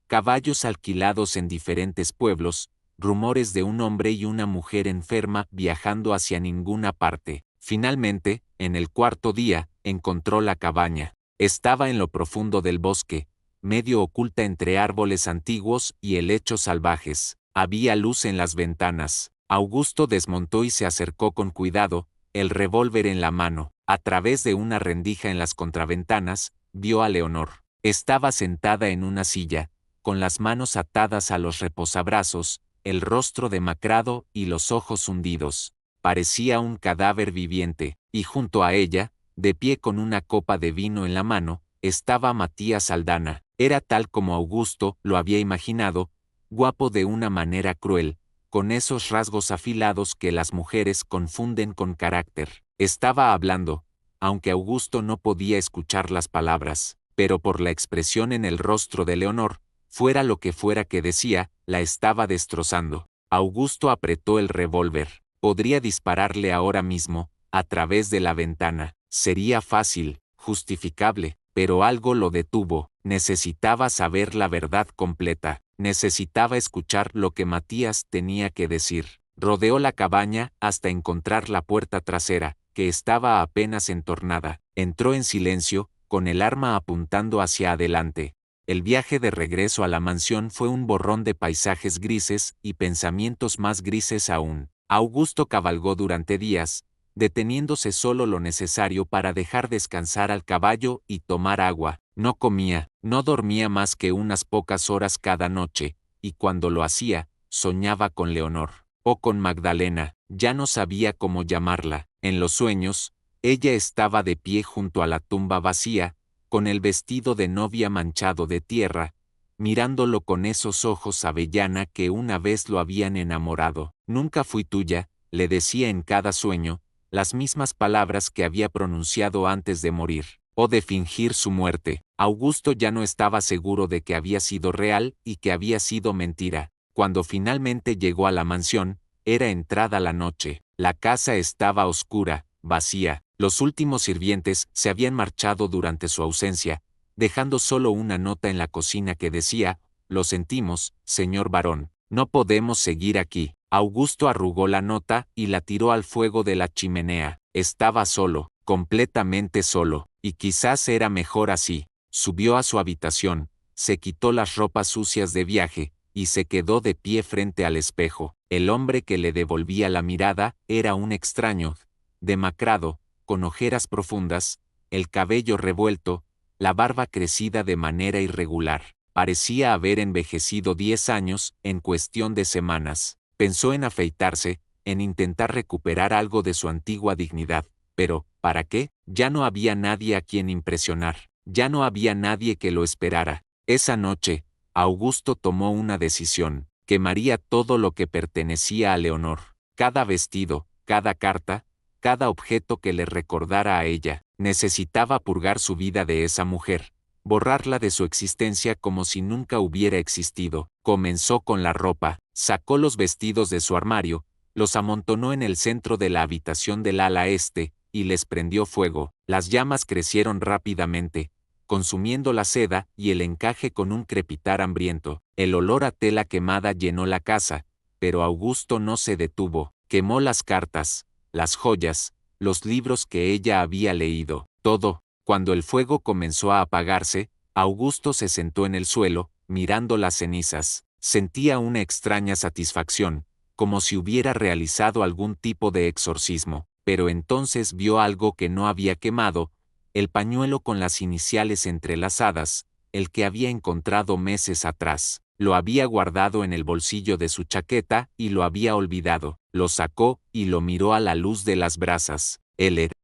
caballos alquilados en diferentes pueblos, rumores de un hombre y una mujer enferma viajando hacia ninguna parte. Finalmente, en el cuarto día, encontró la cabaña. Estaba en lo profundo del bosque, medio oculta entre árboles antiguos y helechos salvajes. Había luz en las ventanas. Augusto desmontó y se acercó con cuidado, el revólver en la mano. A través de una rendija en las contraventanas, vio a Leonor. Estaba sentada en una silla, con las manos atadas a los reposabrazos, el rostro demacrado y los ojos hundidos. Parecía un cadáver viviente, y junto a ella, de pie con una copa de vino en la mano, estaba Matías Aldana. Era tal como Augusto lo había imaginado, guapo de una manera cruel, con esos rasgos afilados que las mujeres confunden con carácter. Estaba hablando, aunque Augusto no podía escuchar las palabras, pero por la expresión en el rostro de Leonor, fuera lo que fuera que decía, la estaba destrozando. Augusto apretó el revólver. Podría dispararle ahora mismo, a través de la ventana. Sería fácil, justificable, pero algo lo detuvo. Necesitaba saber la verdad completa. Necesitaba escuchar lo que Matías tenía que decir. Rodeó la cabaña hasta encontrar la puerta trasera, que estaba apenas entornada. Entró en silencio, con el arma apuntando hacia adelante. El viaje de regreso a la mansión fue un borrón de paisajes grises y pensamientos más grises aún. Augusto cabalgó durante días, deteniéndose solo lo necesario para dejar descansar al caballo y tomar agua. No comía, no dormía más que unas pocas horas cada noche, y cuando lo hacía, soñaba con Leonor, o con Magdalena, ya no sabía cómo llamarla. En los sueños, ella estaba de pie junto a la tumba vacía, con el vestido de novia manchado de tierra, mirándolo con esos ojos avellana que una vez lo habían enamorado. Nunca fui tuya, le decía en cada sueño, las mismas palabras que había pronunciado antes de morir, o de fingir su muerte. Augusto ya no estaba seguro de que había sido real y que había sido mentira. Cuando finalmente llegó a la mansión, era entrada la noche. La casa estaba oscura, vacía. Los últimos sirvientes se habían marchado durante su ausencia, dejando solo una nota en la cocina que decía: «Lo sentimos, señor barón, no podemos seguir aquí». Augusto arrugó la nota y la tiró al fuego de la chimenea. Estaba solo, completamente solo, y quizás era mejor así. Subió a su habitación, se quitó las ropas sucias de viaje, y se quedó de pie frente al espejo. El hombre que le devolvía la mirada era un extraño, demacrado, con ojeras profundas, el cabello revuelto, la barba crecida de manera irregular. Parecía haber envejecido 10 años en cuestión de semanas. Pensó en afeitarse, en intentar recuperar algo de su antigua dignidad, pero, ¿para qué? Ya no había nadie a quien impresionar, ya no había nadie que lo esperara. Esa noche, Augusto tomó una decisión: quemaría todo lo que pertenecía a Leonor, cada vestido, cada carta, cada objeto que le recordara a ella. Necesitaba purgar su vida de esa mujer, borrarla de su existencia como si nunca hubiera existido. Comenzó con la ropa, sacó los vestidos de su armario, los amontonó en el centro de la habitación del ala este, y les prendió fuego. Las llamas crecieron rápidamente, consumiendo la seda y el encaje con un crepitar hambriento. El olor a tela quemada llenó la casa, pero Augusto no se detuvo. Quemó las cartas, las joyas, los libros que ella había leído, todo. Cuando el fuego comenzó a apagarse, Augusto se sentó en el suelo, mirando las cenizas. Sentía una extraña satisfacción, como si hubiera realizado algún tipo de exorcismo, pero entonces vio algo que no había quemado: el pañuelo con las iniciales entrelazadas, el que había encontrado meses atrás. Lo había guardado en el bolsillo de su chaqueta y lo había olvidado. Lo sacó y lo miró a la luz de las brasas.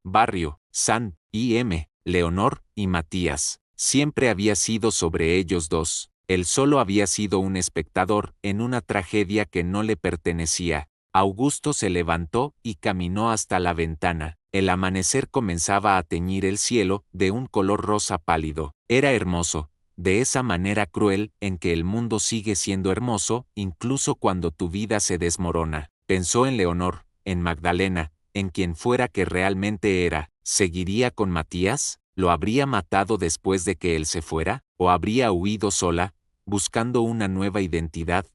Barrio, San, I.M., Leonor y Matías. Siempre había sido sobre ellos dos. Él solo había sido un espectador en una tragedia que no le pertenecía. Augusto se levantó y caminó hasta la ventana. El amanecer comenzaba a teñir el cielo de un color rosa pálido. Era hermoso, de esa manera cruel en que el mundo sigue siendo hermoso incluso cuando tu vida se desmorona. Pensó en Leonor, en Magdalena, en quien fuera que realmente era. ¿Seguiría con Matías? ¿Lo habría matado después de que él se fuera? ¿O habría huido sola, buscando una nueva identidad,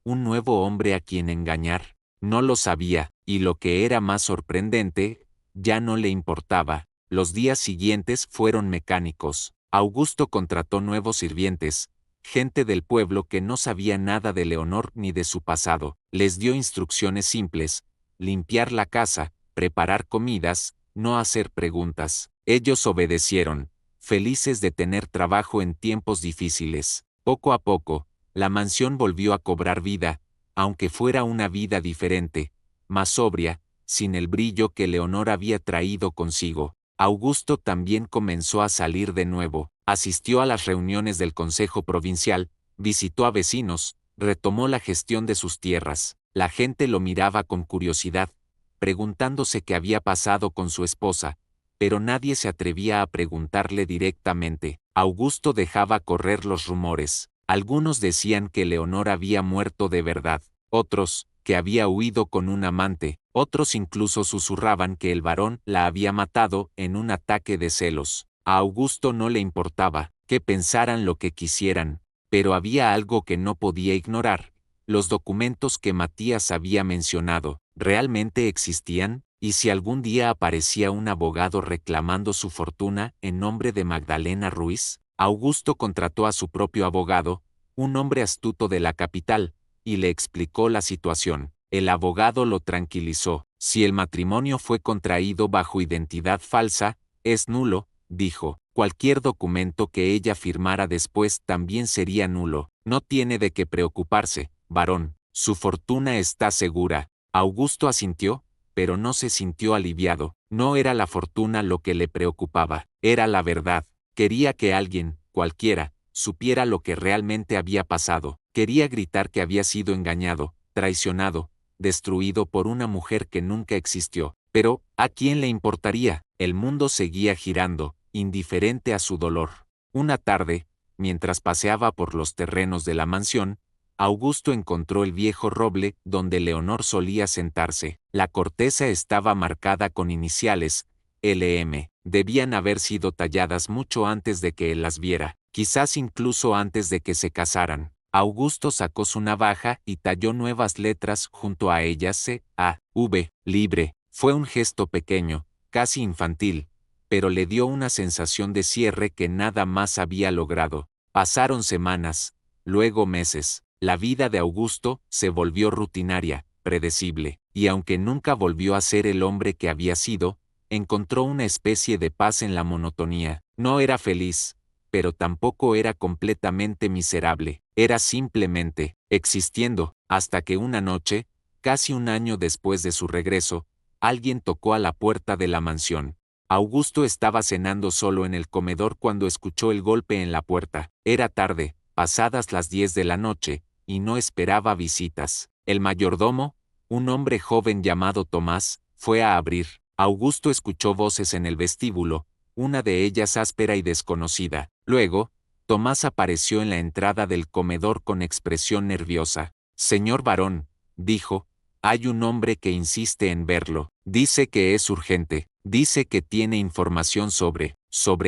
un nuevo hombre a quien engañar. No lo sabía, y lo que era más sorprendente, ya no le importaba. Los días siguientes fueron mecánicos. Augusto contrató nuevos sirvientes, gente del pueblo que no sabía nada de Leonor ni de su pasado. Les dio instrucciones simples: limpiar la casa, preparar comidas, no hacer preguntas. Ellos obedecieron, felices de tener trabajo en tiempos difíciles. Poco a poco, la mansión volvió a cobrar vida, aunque fuera una vida diferente, más sobria, sin el brillo que Leonor había traído consigo. Augusto también comenzó a salir de nuevo, asistió a las reuniones del Consejo Provincial, visitó a vecinos, retomó la gestión de sus tierras. La gente lo miraba con curiosidad, preguntándose qué había pasado con su esposa, pero nadie se atrevía a preguntarle directamente. Augusto dejaba correr los rumores. Algunos decían que Leonor había muerto de verdad, otros, que había huido con un amante, otros incluso susurraban que el varón la había matado en un ataque de celos. A Augusto no le importaba, que pensaran lo que quisieran, pero había algo que no podía ignorar. Los documentos que Matías había mencionado, ¿realmente existían? ¿Y si algún día aparecía un abogado reclamando su fortuna en nombre de Magdalena Ruiz? Augusto contrató a su propio abogado, un hombre astuto de la capital, y le explicó la situación. El abogado lo tranquilizó. Si el matrimonio fue contraído bajo identidad falsa, es nulo, dijo. Cualquier documento que ella firmara después también sería nulo. No tiene de qué preocuparse, varón. Su fortuna está segura. Augusto asintió, pero no se sintió aliviado. No era la fortuna lo que le preocupaba, era la verdad. Quería que alguien, cualquiera, supiera lo que realmente había pasado. Quería gritar que había sido engañado, traicionado, destruido por una mujer que nunca existió. Pero, ¿a quién le importaría? El mundo seguía girando, indiferente a su dolor. Una tarde, mientras paseaba por los terrenos de la mansión, Augusto encontró el viejo roble donde Leonor solía sentarse. La corteza estaba marcada con iniciales, LM. Debían haber sido talladas mucho antes de que él las viera, quizás incluso antes de que se casaran. Augusto sacó su navaja y talló nuevas letras junto a ellas: C-A-V, libre. Fue un gesto pequeño, casi infantil, pero le dio una sensación de cierre que nada más había logrado. Pasaron semanas, luego meses. La vida de Augusto se volvió rutinaria, predecible, y aunque nunca volvió a ser el hombre que había sido, encontró una especie de paz en la monotonía. No era feliz, pero tampoco era completamente miserable. Era simplemente existiendo, hasta que una noche, casi un año después de su regreso, alguien tocó a la puerta de la mansión. Augusto estaba cenando solo en el comedor cuando escuchó el golpe en la puerta. Era tarde, pasadas las 10 de la noche, y no esperaba visitas. El mayordomo, un hombre joven llamado Tomás, fue a abrir. Augusto escuchó voces en el vestíbulo, una de ellas áspera y desconocida. Luego, Tomás apareció en la entrada del comedor con expresión nerviosa. «Señor varón», dijo, «hay un hombre que insiste en verlo. Dice que es urgente. Dice que tiene información sobre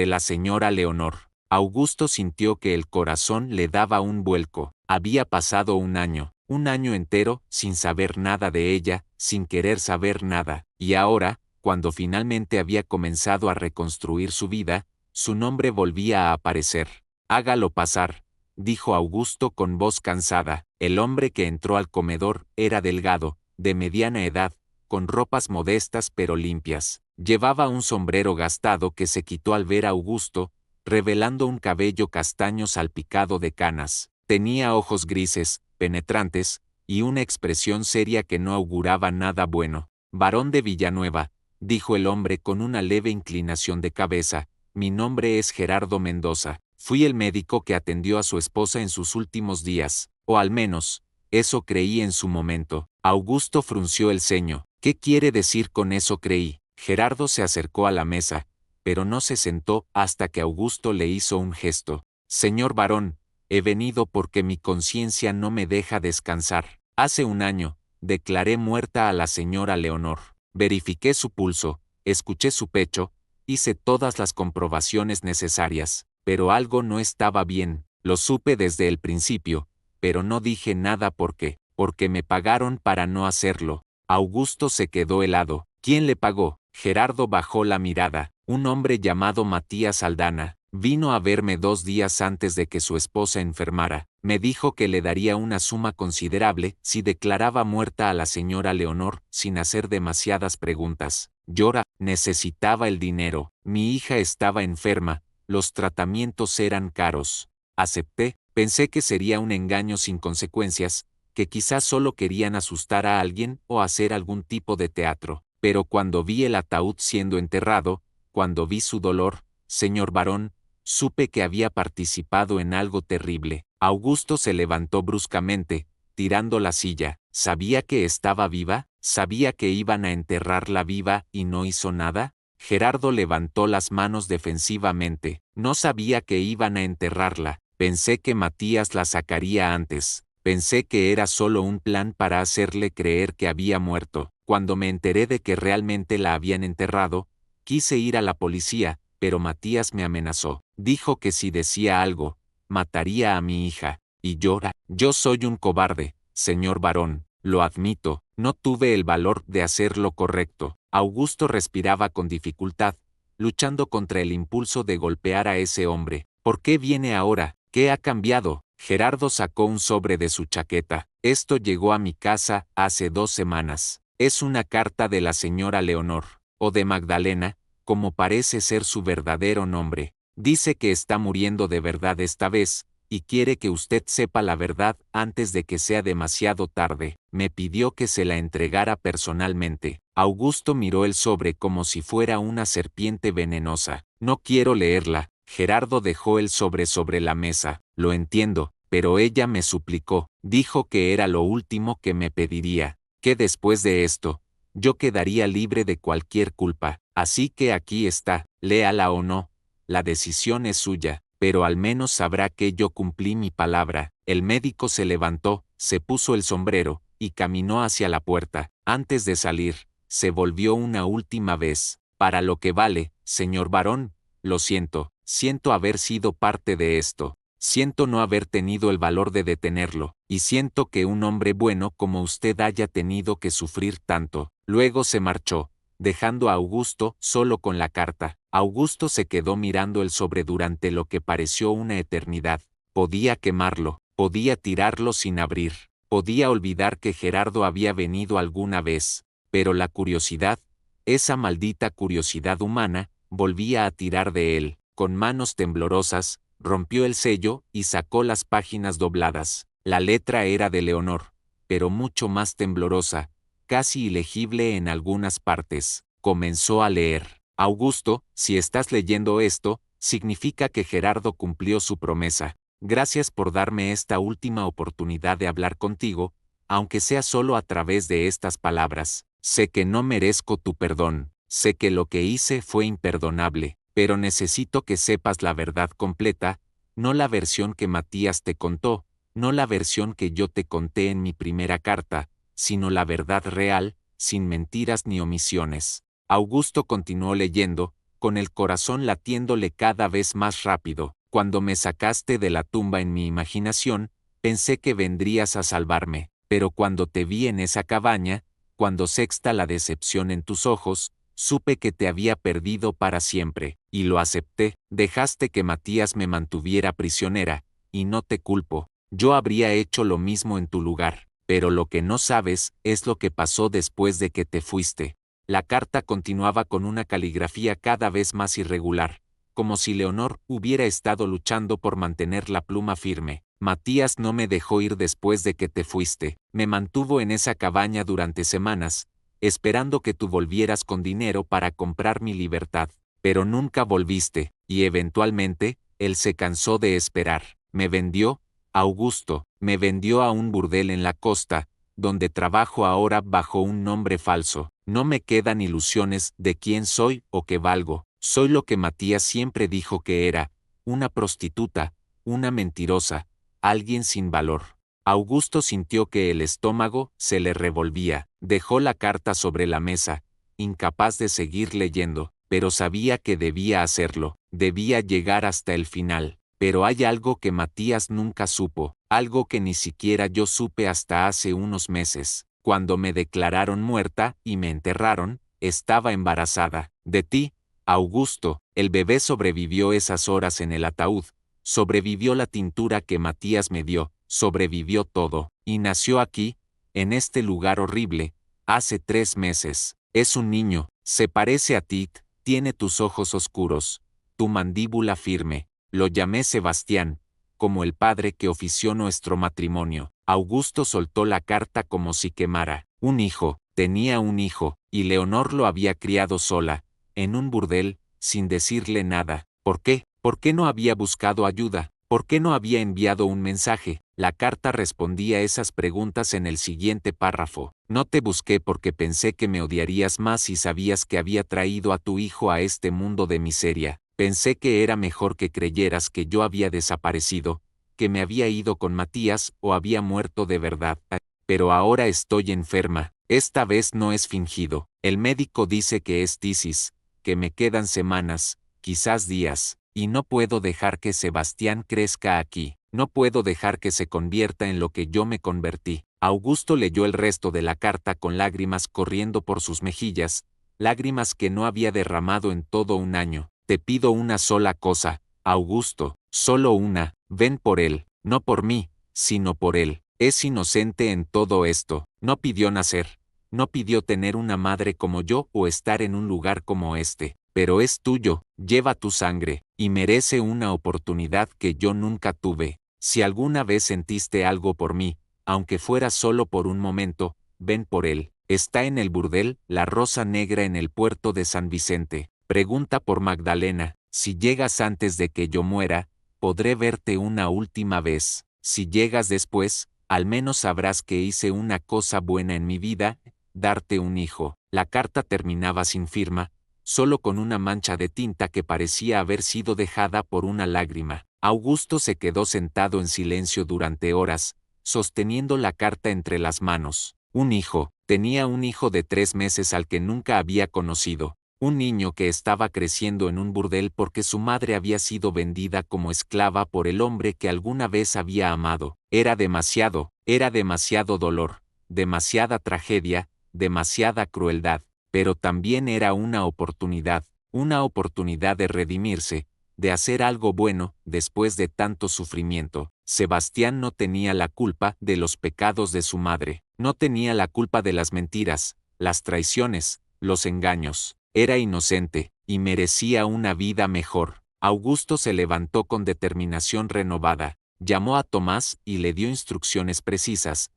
la señora Leonor». Augusto sintió que el corazón le daba un vuelco. Había pasado un año entero, sin saber nada de ella, sin querer saber nada, y ahora, cuando finalmente había comenzado a reconstruir su vida, su nombre volvía a aparecer. «Hágalo pasar», dijo Augusto con voz cansada. El hombre que entró al comedor era delgado, de mediana edad, con ropas modestas pero limpias. Llevaba un sombrero gastado que se quitó al ver a Augusto, revelando un cabello castaño salpicado de canas. Tenía ojos grises, penetrantes, y una expresión seria que no auguraba nada bueno. «Varón de Villanueva», dijo el hombre con una leve inclinación de cabeza, «mi nombre es Gerardo Mendoza. Fui el médico que atendió a su esposa en sus últimos días, o al menos, eso creí en su momento». Augusto frunció el ceño. «¿Qué quiere decir con eso creí?» Gerardo se acercó a la mesa, pero no se sentó hasta que Augusto le hizo un gesto. «Señor varón, he venido porque mi conciencia no me deja descansar. Hace un año, declaré muerta a la señora Leonor. Verifiqué su pulso, escuché su pecho, hice todas las comprobaciones necesarias, pero algo no estaba bien. Lo supe desde el principio, pero no dije nada porque porque me pagaron para no hacerlo. Augusto se quedó helado. ¿Quién le pagó? Gerardo bajó la mirada. Un hombre llamado Matías Aldana. Vino a verme 2 días antes de que su esposa enfermara. Me dijo que le daría una suma considerable si declaraba muerta a la señora Leonor, sin hacer demasiadas preguntas. Llora, necesitaba el dinero. Mi hija estaba enferma, los tratamientos eran caros. Acepté, pensé que sería un engaño sin consecuencias, que quizás solo querían asustar a alguien o hacer algún tipo de teatro. Pero cuando vi el ataúd siendo enterrado, cuando vi su dolor, señor varón, supe que había participado en algo terrible. Augusto se levantó bruscamente, tirando la silla. ¿Sabía que estaba viva? ¿Sabía que iban a enterrarla viva y no hizo nada? Gerardo levantó las manos defensivamente. No sabía que iban a enterrarla. Pensé que Matías la sacaría antes. Pensé que era solo un plan para hacerle creer que había muerto. Cuando me enteré de que realmente la habían enterrado, quise ir a la policía, pero Matías me amenazó. Dijo que si decía algo, mataría a mi hija. Y llora. Yo soy un cobarde, señor varón, lo admito, no tuve el valor de hacer lo correcto. Augusto respiraba con dificultad, luchando contra el impulso de golpear a ese hombre. ¿Por qué viene ahora? ¿Qué ha cambiado? Gerardo sacó un sobre de su chaqueta. Esto llegó a mi casa hace 2 semanas. Es una carta de la señora Leonor, o de Magdalena, como parece ser su verdadero nombre. Dice que está muriendo de verdad esta vez, y quiere que usted sepa la verdad antes de que sea demasiado tarde. Me pidió que se la entregara personalmente. Augusto miró el sobre como si fuera una serpiente venenosa. No quiero leerla. Gerardo dejó el sobre la mesa. Lo entiendo, pero ella me suplicó. Dijo que era lo último que me pediría. Que después de esto, yo quedaría libre de cualquier culpa. Así que aquí está, léala o no. La decisión es suya, pero al menos sabrá que yo cumplí mi palabra. El médico se levantó, se puso el sombrero, y caminó hacia la puerta. Antes de salir, se volvió una última vez. Para lo que vale, señor varón, lo siento, siento haber sido parte de esto. Siento no haber tenido el valor de detenerlo, y siento que un hombre bueno como usted haya tenido que sufrir tanto. Luego se marchó, dejando a Augusto solo con la carta. Augusto se quedó mirando el sobre durante lo que pareció una eternidad. Podía quemarlo, podía tirarlo sin abrir, podía olvidar que Gerardo había venido alguna vez, pero la curiosidad, esa maldita curiosidad humana, volvía a tirar de él. Con manos temblorosas, rompió el sello y sacó las páginas dobladas. La letra era de Leonor, pero mucho más temblorosa, casi ilegible en algunas partes. Comenzó a leer. Augusto, si estás leyendo esto, significa que Gerardo cumplió su promesa. Gracias por darme esta última oportunidad de hablar contigo, aunque sea solo a través de estas palabras. Sé que no merezco tu perdón, sé que lo que hice fue imperdonable, pero necesito que sepas la verdad completa, no la versión que Matías te contó, no la versión que yo te conté en mi primera carta, sino la verdad real, sin mentiras ni omisiones. Augusto continuó leyendo, con el corazón latiéndole cada vez más rápido. Cuando me sacaste de la tumba en mi imaginación, pensé que vendrías a salvarme, pero cuando te vi en esa cabaña, cuando sexta la decepción en tus ojos, supe que te había perdido para siempre, y lo acepté. Dejaste que Matías me mantuviera prisionera, y no te culpo. Yo habría hecho lo mismo en tu lugar, pero lo que no sabes es lo que pasó después de que te fuiste. La carta continuaba con una caligrafía cada vez más irregular, como si Leonor hubiera estado luchando por mantener la pluma firme. Matías no me dejó ir después de que te fuiste. Me mantuvo en esa cabaña durante semanas, esperando que tú volvieras con dinero para comprar mi libertad. Pero nunca volviste, y eventualmente, él se cansó de esperar. Me vendió, Augusto, me vendió a un burdel en la costa, donde trabajo ahora bajo un nombre falso. No me quedan ilusiones de quién soy o qué valgo. Soy lo que Matías siempre dijo que era, una prostituta, una mentirosa, alguien sin valor. Augusto sintió que el estómago se le revolvía. Dejó la carta sobre la mesa, incapaz de seguir leyendo, pero sabía que debía hacerlo, debía llegar hasta el final. Pero hay algo que Matías nunca supo, algo que ni siquiera yo supe hasta hace unos meses. Cuando me declararon muerta y me enterraron, estaba embarazada. De ti, Augusto. El bebé sobrevivió esas horas en el ataúd, sobrevivió la tintura que Matías me dio, sobrevivió todo, y nació aquí, en este lugar horrible, hace 3 meses. Es un niño, se parece a ti, tiene tus ojos oscuros, tu mandíbula firme. Lo llamé Sebastián, como el padre que ofició nuestro matrimonio. Augusto soltó la carta como si quemara. Un hijo, tenía un hijo, y Leonor lo había criado sola, en un burdel, sin decirle nada. ¿Por qué? ¿Por qué no había buscado ayuda? ¿Por qué no había enviado un mensaje? La carta respondía esas preguntas en el siguiente párrafo. No te busqué porque pensé que me odiarías más si sabías que había traído a tu hijo a este mundo de miseria. Pensé que era mejor que creyeras que yo había desaparecido, que me había ido con Matías o había muerto de verdad. Pero ahora estoy enferma. Esta vez no es fingido. El médico dice que es tisis, que me quedan semanas, quizás días, y no puedo dejar que Sebastián crezca aquí. No puedo dejar que se convierta en lo que yo me convertí. Augusto leyó el resto de la carta con lágrimas corriendo por sus mejillas, lágrimas que no había derramado en todo un año. Te pido una sola cosa, Augusto, solo una, ven por él, no por mí, sino por él. Es inocente en todo esto, no pidió nacer, no pidió tener una madre como yo o estar en un lugar como este, pero es tuyo, lleva tu sangre, y merece una oportunidad que yo nunca tuve. Si alguna vez sentiste algo por mí, aunque fuera solo por un momento, ven por él. Está en el burdel, la Rosa Negra en el puerto de San Vicente. Pregunta por Magdalena. Si llegas antes de que yo muera, podré verte una última vez. Si llegas después, al menos sabrás que hice una cosa buena en mi vida, darte un hijo. La carta terminaba sin firma, solo con una mancha de tinta que parecía haber sido dejada por una lágrima. Augusto se quedó sentado en silencio durante horas, sosteniendo la carta entre las manos. Un hijo, tenía un hijo de 3 meses al que nunca había conocido. Un niño que estaba creciendo en un burdel porque su madre había sido vendida como esclava por el hombre que alguna vez había amado. Era demasiado dolor, demasiada tragedia, demasiada crueldad, pero también era una oportunidad de redimirse, de hacer algo bueno después de tanto sufrimiento. Sebastián no tenía la culpa de los pecados de su madre, no tenía la culpa de las mentiras, las traiciones, los engaños. Era inocente, y merecía una vida mejor. Augusto se levantó con determinación renovada, llamó a Tomás y le dio instrucciones precisas: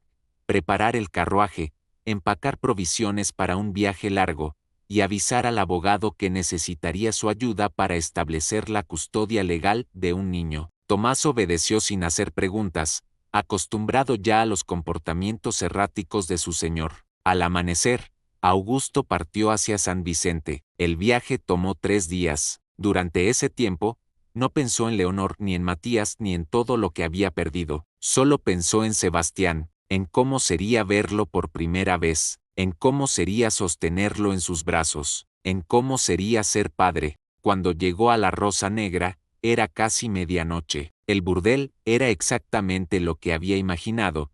preparar el carruaje, empacar provisiones para un viaje largo, y avisar al abogado que necesitaría su ayuda para establecer la custodia legal de un niño. Tomás obedeció sin hacer preguntas, acostumbrado ya a los comportamientos erráticos de su señor. Al amanecer, Augusto partió hacia San Vicente. El viaje tomó 3 días. Durante ese tiempo, no pensó en Leonor ni en Matías ni en todo lo que había perdido. Solo pensó en Sebastián, en cómo sería verlo por primera vez, en cómo sería sostenerlo en sus brazos, en cómo sería ser padre. Cuando llegó a la Rosa Negra, era casi medianoche. El burdel era exactamente lo que había imaginado,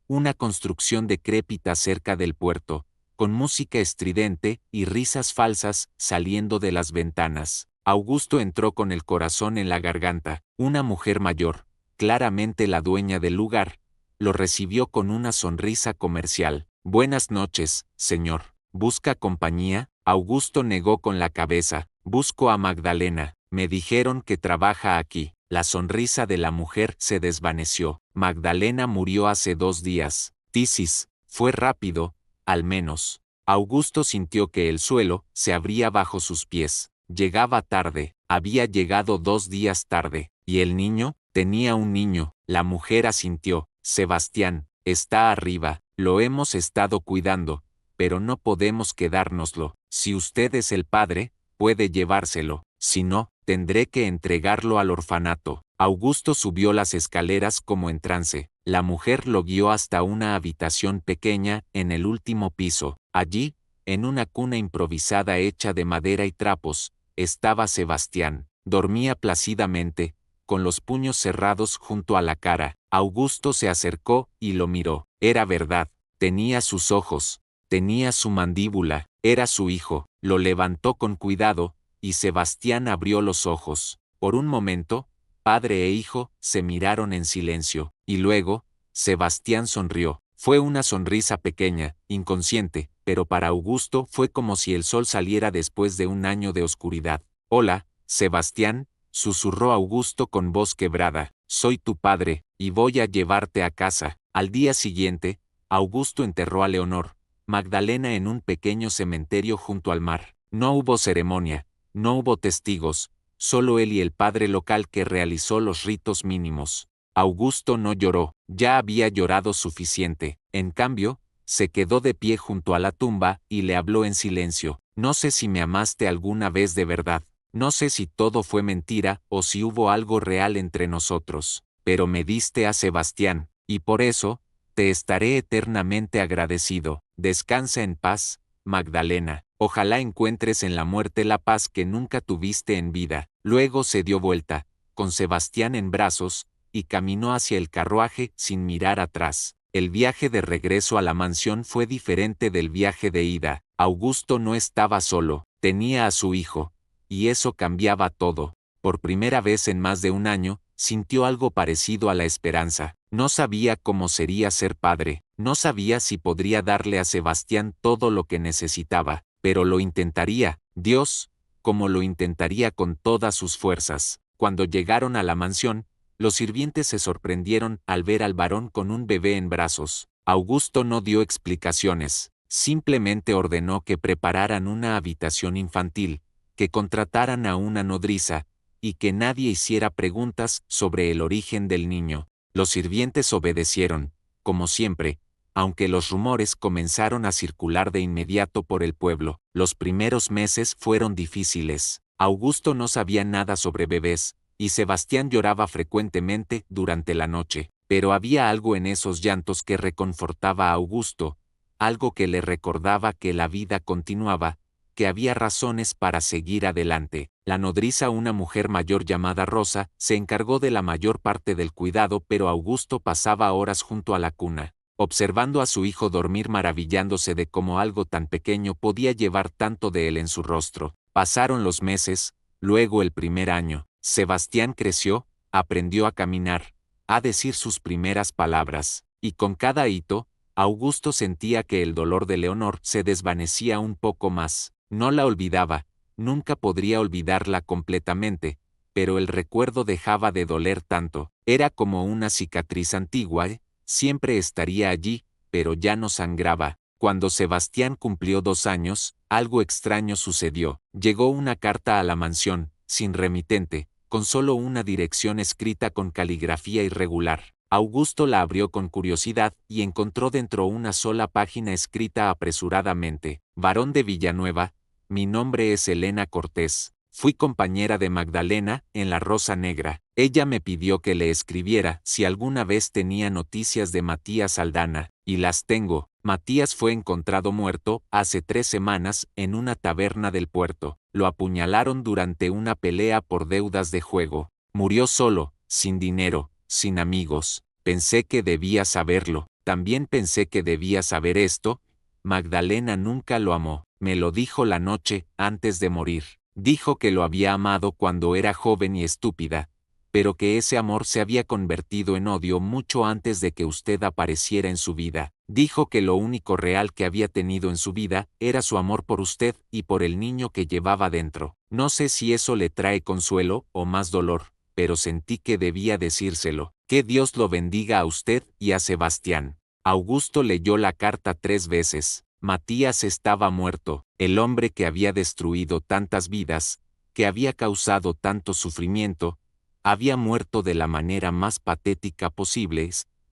una construcción decrépita cerca del puerto, con música estridente y risas falsas saliendo de las ventanas. Augusto entró con el corazón en la garganta. Una mujer mayor, claramente la dueña del lugar, lo recibió con una sonrisa comercial. Buenas noches, señor. ¿Busca compañía? Augusto negó con la cabeza. Busco a Magdalena. Me dijeron que trabaja aquí. La sonrisa de la mujer se desvaneció. Magdalena murió hace 2 días. Tisis. Fue rápido, al menos. Augusto sintió que el suelo se abría bajo sus pies. Llegaba tarde. Había llegado 2 días tarde. ¿Y el niño? Tenía un niño. La mujer asintió. Sebastián, está arriba. Lo hemos estado cuidando, pero no podemos quedárnoslo. Si usted es el padre, puede llevárselo. Si no, tendré que entregarlo al orfanato. Augusto subió las escaleras como en trance. La mujer lo guió hasta una habitación pequeña en el último piso. Allí, en una cuna improvisada hecha de madera y trapos, estaba Sebastián. Dormía plácidamente, con los puños cerrados junto a la cara. Augusto se acercó y lo miró. Era verdad. Tenía sus ojos. Tenía su mandíbula. Era su hijo. Lo levantó con cuidado, y Sebastián abrió los ojos. Por un momento, padre e hijo se miraron en silencio, y luego, Sebastián sonrió. Fue una sonrisa pequeña, inconsciente, pero para Augusto fue como si el sol saliera después de un año de oscuridad. Hola, Sebastián, susurró Augusto con voz quebrada. Soy tu padre, y voy a llevarte a casa. Al día siguiente, Augusto enterró a Leonor Magdalena en un pequeño cementerio junto al mar. No hubo ceremonia, no hubo testigos, solo él y el padre local que realizó los ritos mínimos. Augusto no lloró, ya había llorado suficiente. En cambio, se quedó de pie junto a la tumba y le habló en silencio. No sé si me amaste alguna vez de verdad. No sé si todo fue mentira o si hubo algo real entre nosotros. Pero me diste a Sebastián, y por eso, te estaré eternamente agradecido. Descansa en paz, Magdalena. Ojalá encuentres en la muerte la paz que nunca tuviste en vida. Luego se dio vuelta, con Sebastián en brazos, y caminó hacia el carruaje sin mirar atrás. El viaje de regreso a la mansión fue diferente del viaje de ida. Augusto no estaba solo, tenía a su hijo, y eso cambiaba todo. Por primera vez en más de un año, sintió algo parecido a la esperanza. No sabía cómo sería ser padre, no sabía si podría darle a Sebastián todo lo que necesitaba, pero lo intentaría, Dios, como lo intentaría con todas sus fuerzas. Cuando llegaron a la mansión, los sirvientes se sorprendieron al ver al varón con un bebé en brazos. Augusto no dio explicaciones, simplemente ordenó que prepararan una habitación infantil, que contrataran a una nodriza, y que nadie hiciera preguntas sobre el origen del niño. Los sirvientes obedecieron, como siempre, aunque los rumores comenzaron a circular de inmediato por el pueblo. Los primeros meses fueron difíciles. Augusto no sabía nada sobre bebés, y Sebastián lloraba frecuentemente durante la noche. Pero había algo en esos llantos que reconfortaba a Augusto, algo que le recordaba que la vida continuaba, que había razones para seguir adelante. La nodriza, una mujer mayor llamada Rosa, se encargó de la mayor parte del cuidado, pero Augusto pasaba horas junto a la cuna, observando a su hijo dormir, maravillándose de cómo algo tan pequeño podía llevar tanto de él en su rostro. Pasaron los meses, luego el primer año. Sebastián creció, aprendió a caminar, a decir sus primeras palabras, y con cada hito, Augusto sentía que el dolor de Leonor se desvanecía un poco más. No la olvidaba, nunca podría olvidarla completamente, pero el recuerdo dejaba de doler tanto. Era como una cicatriz antigua, siempre estaría allí, pero ya no sangraba. Cuando Sebastián cumplió 2 años, algo extraño sucedió. Llegó una carta a la mansión, sin remitente, con solo una dirección escrita con caligrafía irregular. Augusto la abrió con curiosidad y encontró dentro una sola página escrita apresuradamente. Varón de Villanueva, mi nombre es Elena Cortés. Fui compañera de Magdalena en La Rosa Negra. Ella me pidió que le escribiera si alguna vez tenía noticias de Matías Aldana, y las tengo. Matías fue encontrado muerto hace 3 semanas en una taberna del puerto. Lo apuñalaron durante una pelea por deudas de juego. Murió solo, sin dinero, sin amigos. Pensé que debía saberlo. También pensé que debía saber esto. Magdalena nunca lo amó. Me lo dijo la noche antes de morir. Dijo que lo había amado cuando era joven y estúpida, pero que ese amor se había convertido en odio mucho antes de que usted apareciera en su vida. Dijo que lo único real que había tenido en su vida era su amor por usted y por el niño que llevaba dentro. No sé si eso le trae consuelo o más dolor, pero sentí que debía decírselo. Que Dios lo bendiga a usted y a Sebastián. Augusto leyó la carta 3 veces. Matías estaba muerto, el hombre que había destruido tantas vidas, que había causado tanto sufrimiento, había muerto de la manera más patética posible,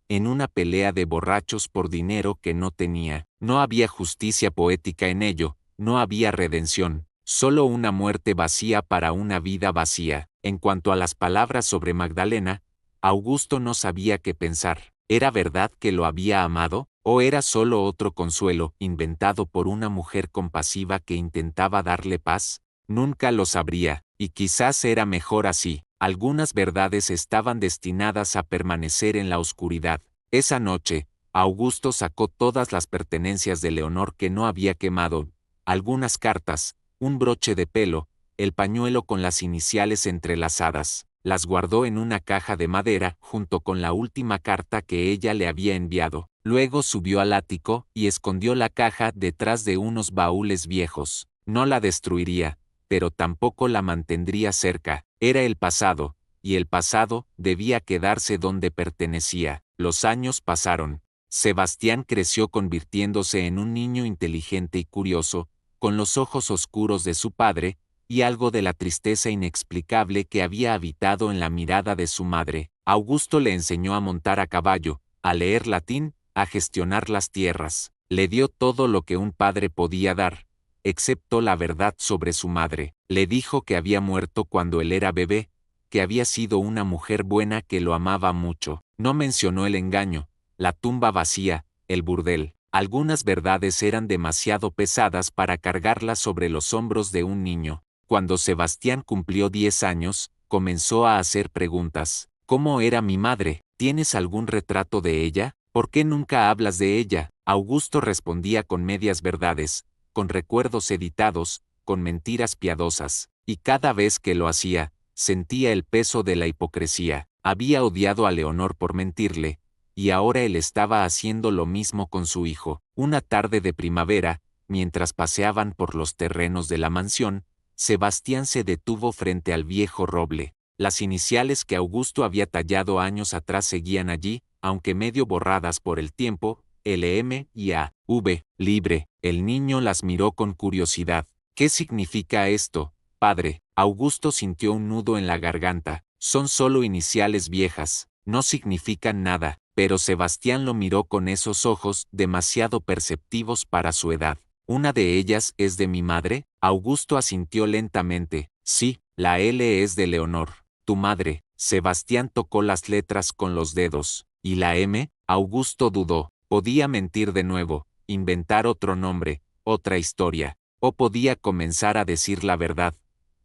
en una pelea de borrachos por dinero que no tenía. No había justicia poética en ello, no había redención, solo una muerte vacía para una vida vacía. En cuanto a las palabras sobre Magdalena, Augusto no sabía qué pensar. ¿Era verdad que lo había amado? ¿O era solo otro consuelo, inventado por una mujer compasiva que intentaba darle paz? Nunca lo sabría, y quizás era mejor así. Algunas verdades estaban destinadas a permanecer en la oscuridad. Esa noche, Augusto sacó todas las pertenencias de Leonor que no había quemado, algunas cartas, un broche de pelo, el pañuelo con las iniciales entrelazadas. Las guardó en una caja de madera junto con la última carta que ella le había enviado. Luego subió al ático y escondió la caja detrás de unos baúles viejos. No la destruiría, pero tampoco la mantendría cerca. Era el pasado, y el pasado debía quedarse donde pertenecía. Los años pasaron. Sebastián creció convirtiéndose en un niño inteligente y curioso, con los ojos oscuros de su padre, y algo de la tristeza inexplicable que había habitado en la mirada de su madre. Augusto le enseñó a montar a caballo, a leer latín, a gestionar las tierras. Le dio todo lo que un padre podía dar, excepto la verdad sobre su madre. Le dijo que había muerto cuando él era bebé, que había sido una mujer buena que lo amaba mucho. No mencionó el engaño, la tumba vacía, el burdel. Algunas verdades eran demasiado pesadas para cargarlas sobre los hombros de un niño. Cuando Sebastián cumplió 10 años, comenzó a hacer preguntas. ¿Cómo era mi madre? ¿Tienes algún retrato de ella? ¿Por qué nunca hablas de ella? Augusto respondía con medias verdades, con recuerdos editados, con mentiras piadosas, y cada vez que lo hacía, sentía el peso de la hipocresía. Había odiado a Leonor por mentirle, y ahora él estaba haciendo lo mismo con su hijo. Una tarde de primavera, mientras paseaban por los terrenos de la mansión, Sebastián se detuvo frente al viejo roble. Las iniciales que Augusto había tallado años atrás seguían allí, aunque medio borradas por el tiempo, LM y AV, libre. El niño las miró con curiosidad. ¿Qué significa esto, padre? Augusto sintió un nudo en la garganta. Son solo iniciales viejas, no significan nada, pero Sebastián lo miró con esos ojos demasiado perceptivos para su edad. ¿Una de ellas es de mi madre? Augusto asintió lentamente. Sí, la L es de Leonor, tu madre. Sebastián tocó las letras con los dedos. ¿Y la M? Augusto dudó. Podía mentir de nuevo, inventar otro nombre, otra historia, o podía comenzar a decir la verdad.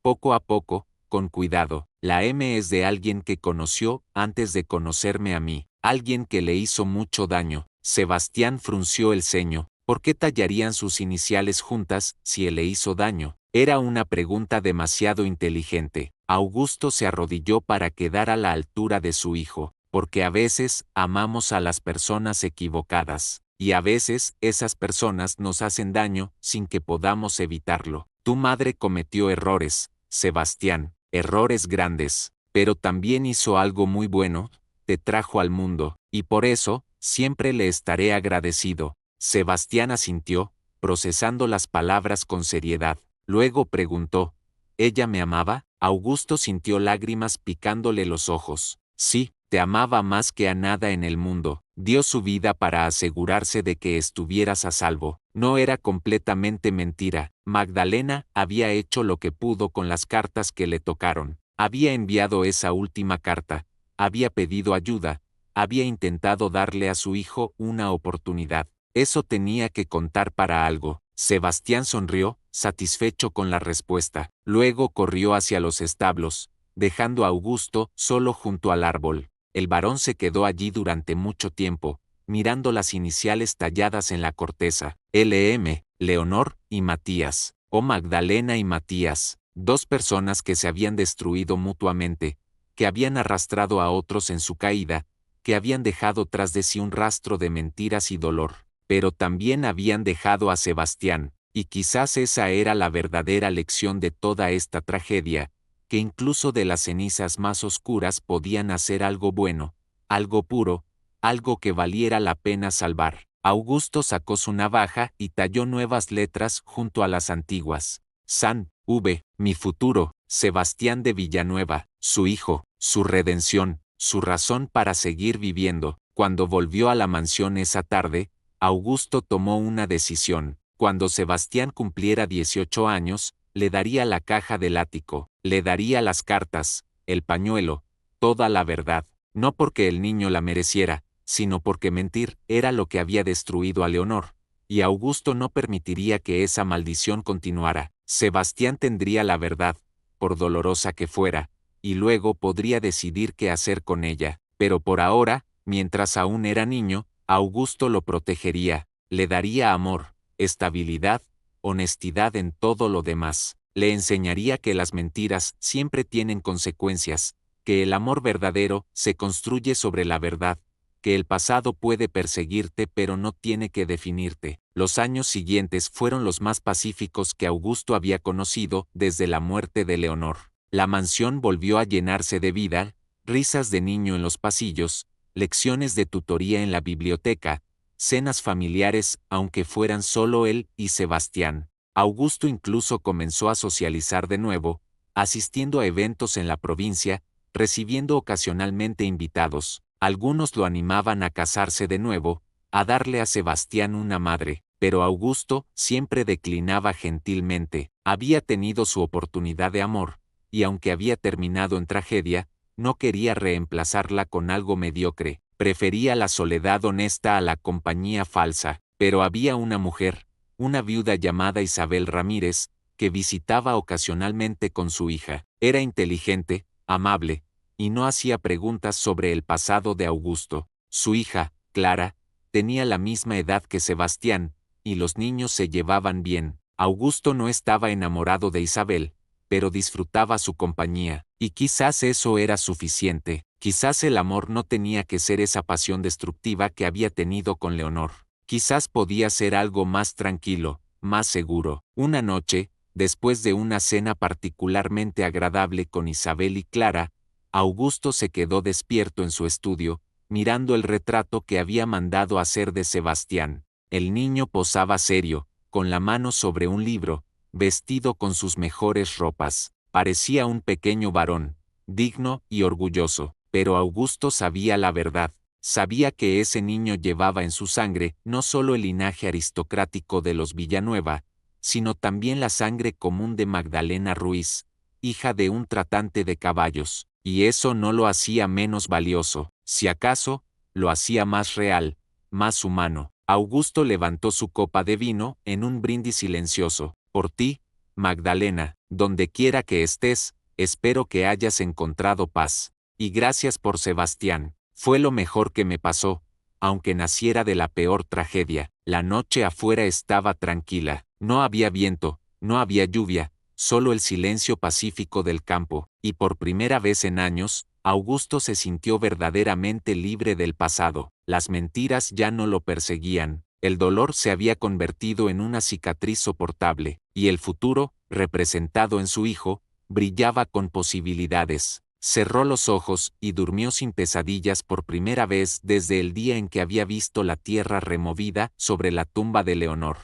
Poco a poco, con cuidado. La M es de alguien que conoció antes de conocerme a mí, alguien que le hizo mucho daño. Sebastián frunció el ceño. ¿Por qué tallarían sus iniciales juntas si él le hizo daño? Era una pregunta demasiado inteligente. Augusto se arrodilló para quedar a la altura de su hijo, porque a veces amamos a las personas equivocadas, y a veces esas personas nos hacen daño sin que podamos evitarlo. Tu madre cometió errores, Sebastián, errores grandes, pero también hizo algo muy bueno, te trajo al mundo, y por eso, siempre le estaré agradecido. Sebastián asintió, procesando las palabras con seriedad. Luego preguntó, ¿ella me amaba? Augusto sintió lágrimas picándole los ojos. Sí, te amaba más que a nada en el mundo. Dio su vida para asegurarse de que estuvieras a salvo. No era completamente mentira. Magdalena había hecho lo que pudo con las cartas que le tocaron. Había enviado esa última carta, había pedido ayuda, había intentado darle a su hijo una oportunidad. Eso tenía que contar para algo. Sebastián sonrió, satisfecho con la respuesta. Luego corrió hacia los establos, dejando a Augusto solo junto al árbol. El varón se quedó allí durante mucho tiempo, mirando las iniciales talladas en la corteza. LM, Leonor y Matías, o Magdalena y Matías, dos personas que se habían destruido mutuamente, que habían arrastrado a otros en su caída, que habían dejado tras de sí un rastro de mentiras y dolor. Pero también habían dejado a Sebastián, y quizás esa era la verdadera lección de toda esta tragedia, que incluso de las cenizas más oscuras podían hacer algo bueno, algo puro, algo que valiera la pena salvar. Augusto sacó su navaja y talló nuevas letras junto a las antiguas. San, V, mi futuro, Sebastián de Villanueva, su hijo, su redención, su razón para seguir viviendo. Cuando volvió a la mansión esa tarde, Augusto tomó una decisión. Cuando Sebastián cumpliera 18 años, le daría la caja del ático, le daría las cartas, el pañuelo, toda la verdad, no porque el niño la mereciera, sino porque mentir era lo que había destruido a Leonor, y Augusto no permitiría que esa maldición continuara. Sebastián tendría la verdad, por dolorosa que fuera, y luego podría decidir qué hacer con ella. Pero por ahora, mientras aún era niño, Augusto lo protegería, le daría amor, estabilidad, honestidad en todo lo demás. Le enseñaría que las mentiras siempre tienen consecuencias, que el amor verdadero se construye sobre la verdad, que el pasado puede perseguirte pero no tiene que definirte. Los años siguientes fueron los más pacíficos que Augusto había conocido desde la muerte de Leonor. La mansión volvió a llenarse de vida, risas de niño en los pasillos, lecciones de tutoría en la biblioteca, cenas familiares aunque fueran solo él y Sebastián. Augusto incluso comenzó a socializar de nuevo, asistiendo a eventos en la provincia, recibiendo ocasionalmente invitados. Algunos lo animaban a casarse de nuevo, a darle a Sebastián una madre, pero Augusto siempre declinaba gentilmente. Había tenido su oportunidad de amor, y aunque había terminado en tragedia, no quería reemplazarla con algo mediocre. Prefería la soledad honesta a la compañía falsa. Pero había una mujer, una viuda llamada Isabel Ramírez, que visitaba ocasionalmente con su hija. Era inteligente, amable, y no hacía preguntas sobre el pasado de Augusto. Su hija, Clara, tenía la misma edad que Sebastián, y los niños se llevaban bien. Augusto no estaba enamorado de Isabel, pero disfrutaba su compañía, y quizás eso era suficiente. Quizás el amor no tenía que ser esa pasión destructiva que había tenido con Leonor. Quizás podía ser algo más tranquilo, más seguro. Una noche, después de una cena particularmente agradable con Isabel y Clara, Augusto se quedó despierto en su estudio, mirando el retrato que había mandado hacer de Sebastián. El niño posaba serio, con la mano sobre un libro, vestido con sus mejores ropas. Parecía un pequeño varón, digno y orgulloso, pero Augusto sabía la verdad. Sabía que ese niño llevaba en su sangre no solo el linaje aristocrático de los Villanueva, sino también la sangre común de Magdalena Ruiz, hija de un tratante de caballos, y eso no lo hacía menos valioso, si acaso, lo hacía más real, más humano. Augusto levantó su copa de vino en un brindis silencioso. Por ti, Magdalena, donde quiera que estés, espero que hayas encontrado paz. Y gracias por Sebastián. Fue lo mejor que me pasó, aunque naciera de la peor tragedia. La noche afuera estaba tranquila. No había viento, no había lluvia, solo el silencio pacífico del campo, y por primera vez en años, Augusto se sintió verdaderamente libre del pasado. Las mentiras ya no lo perseguían, el dolor se había convertido en una cicatriz soportable, y el futuro, representado en su hijo, brillaba con posibilidades. Cerró los ojos y durmió sin pesadillas por primera vez desde el día en que había visto la tierra removida sobre la tumba de Leonor.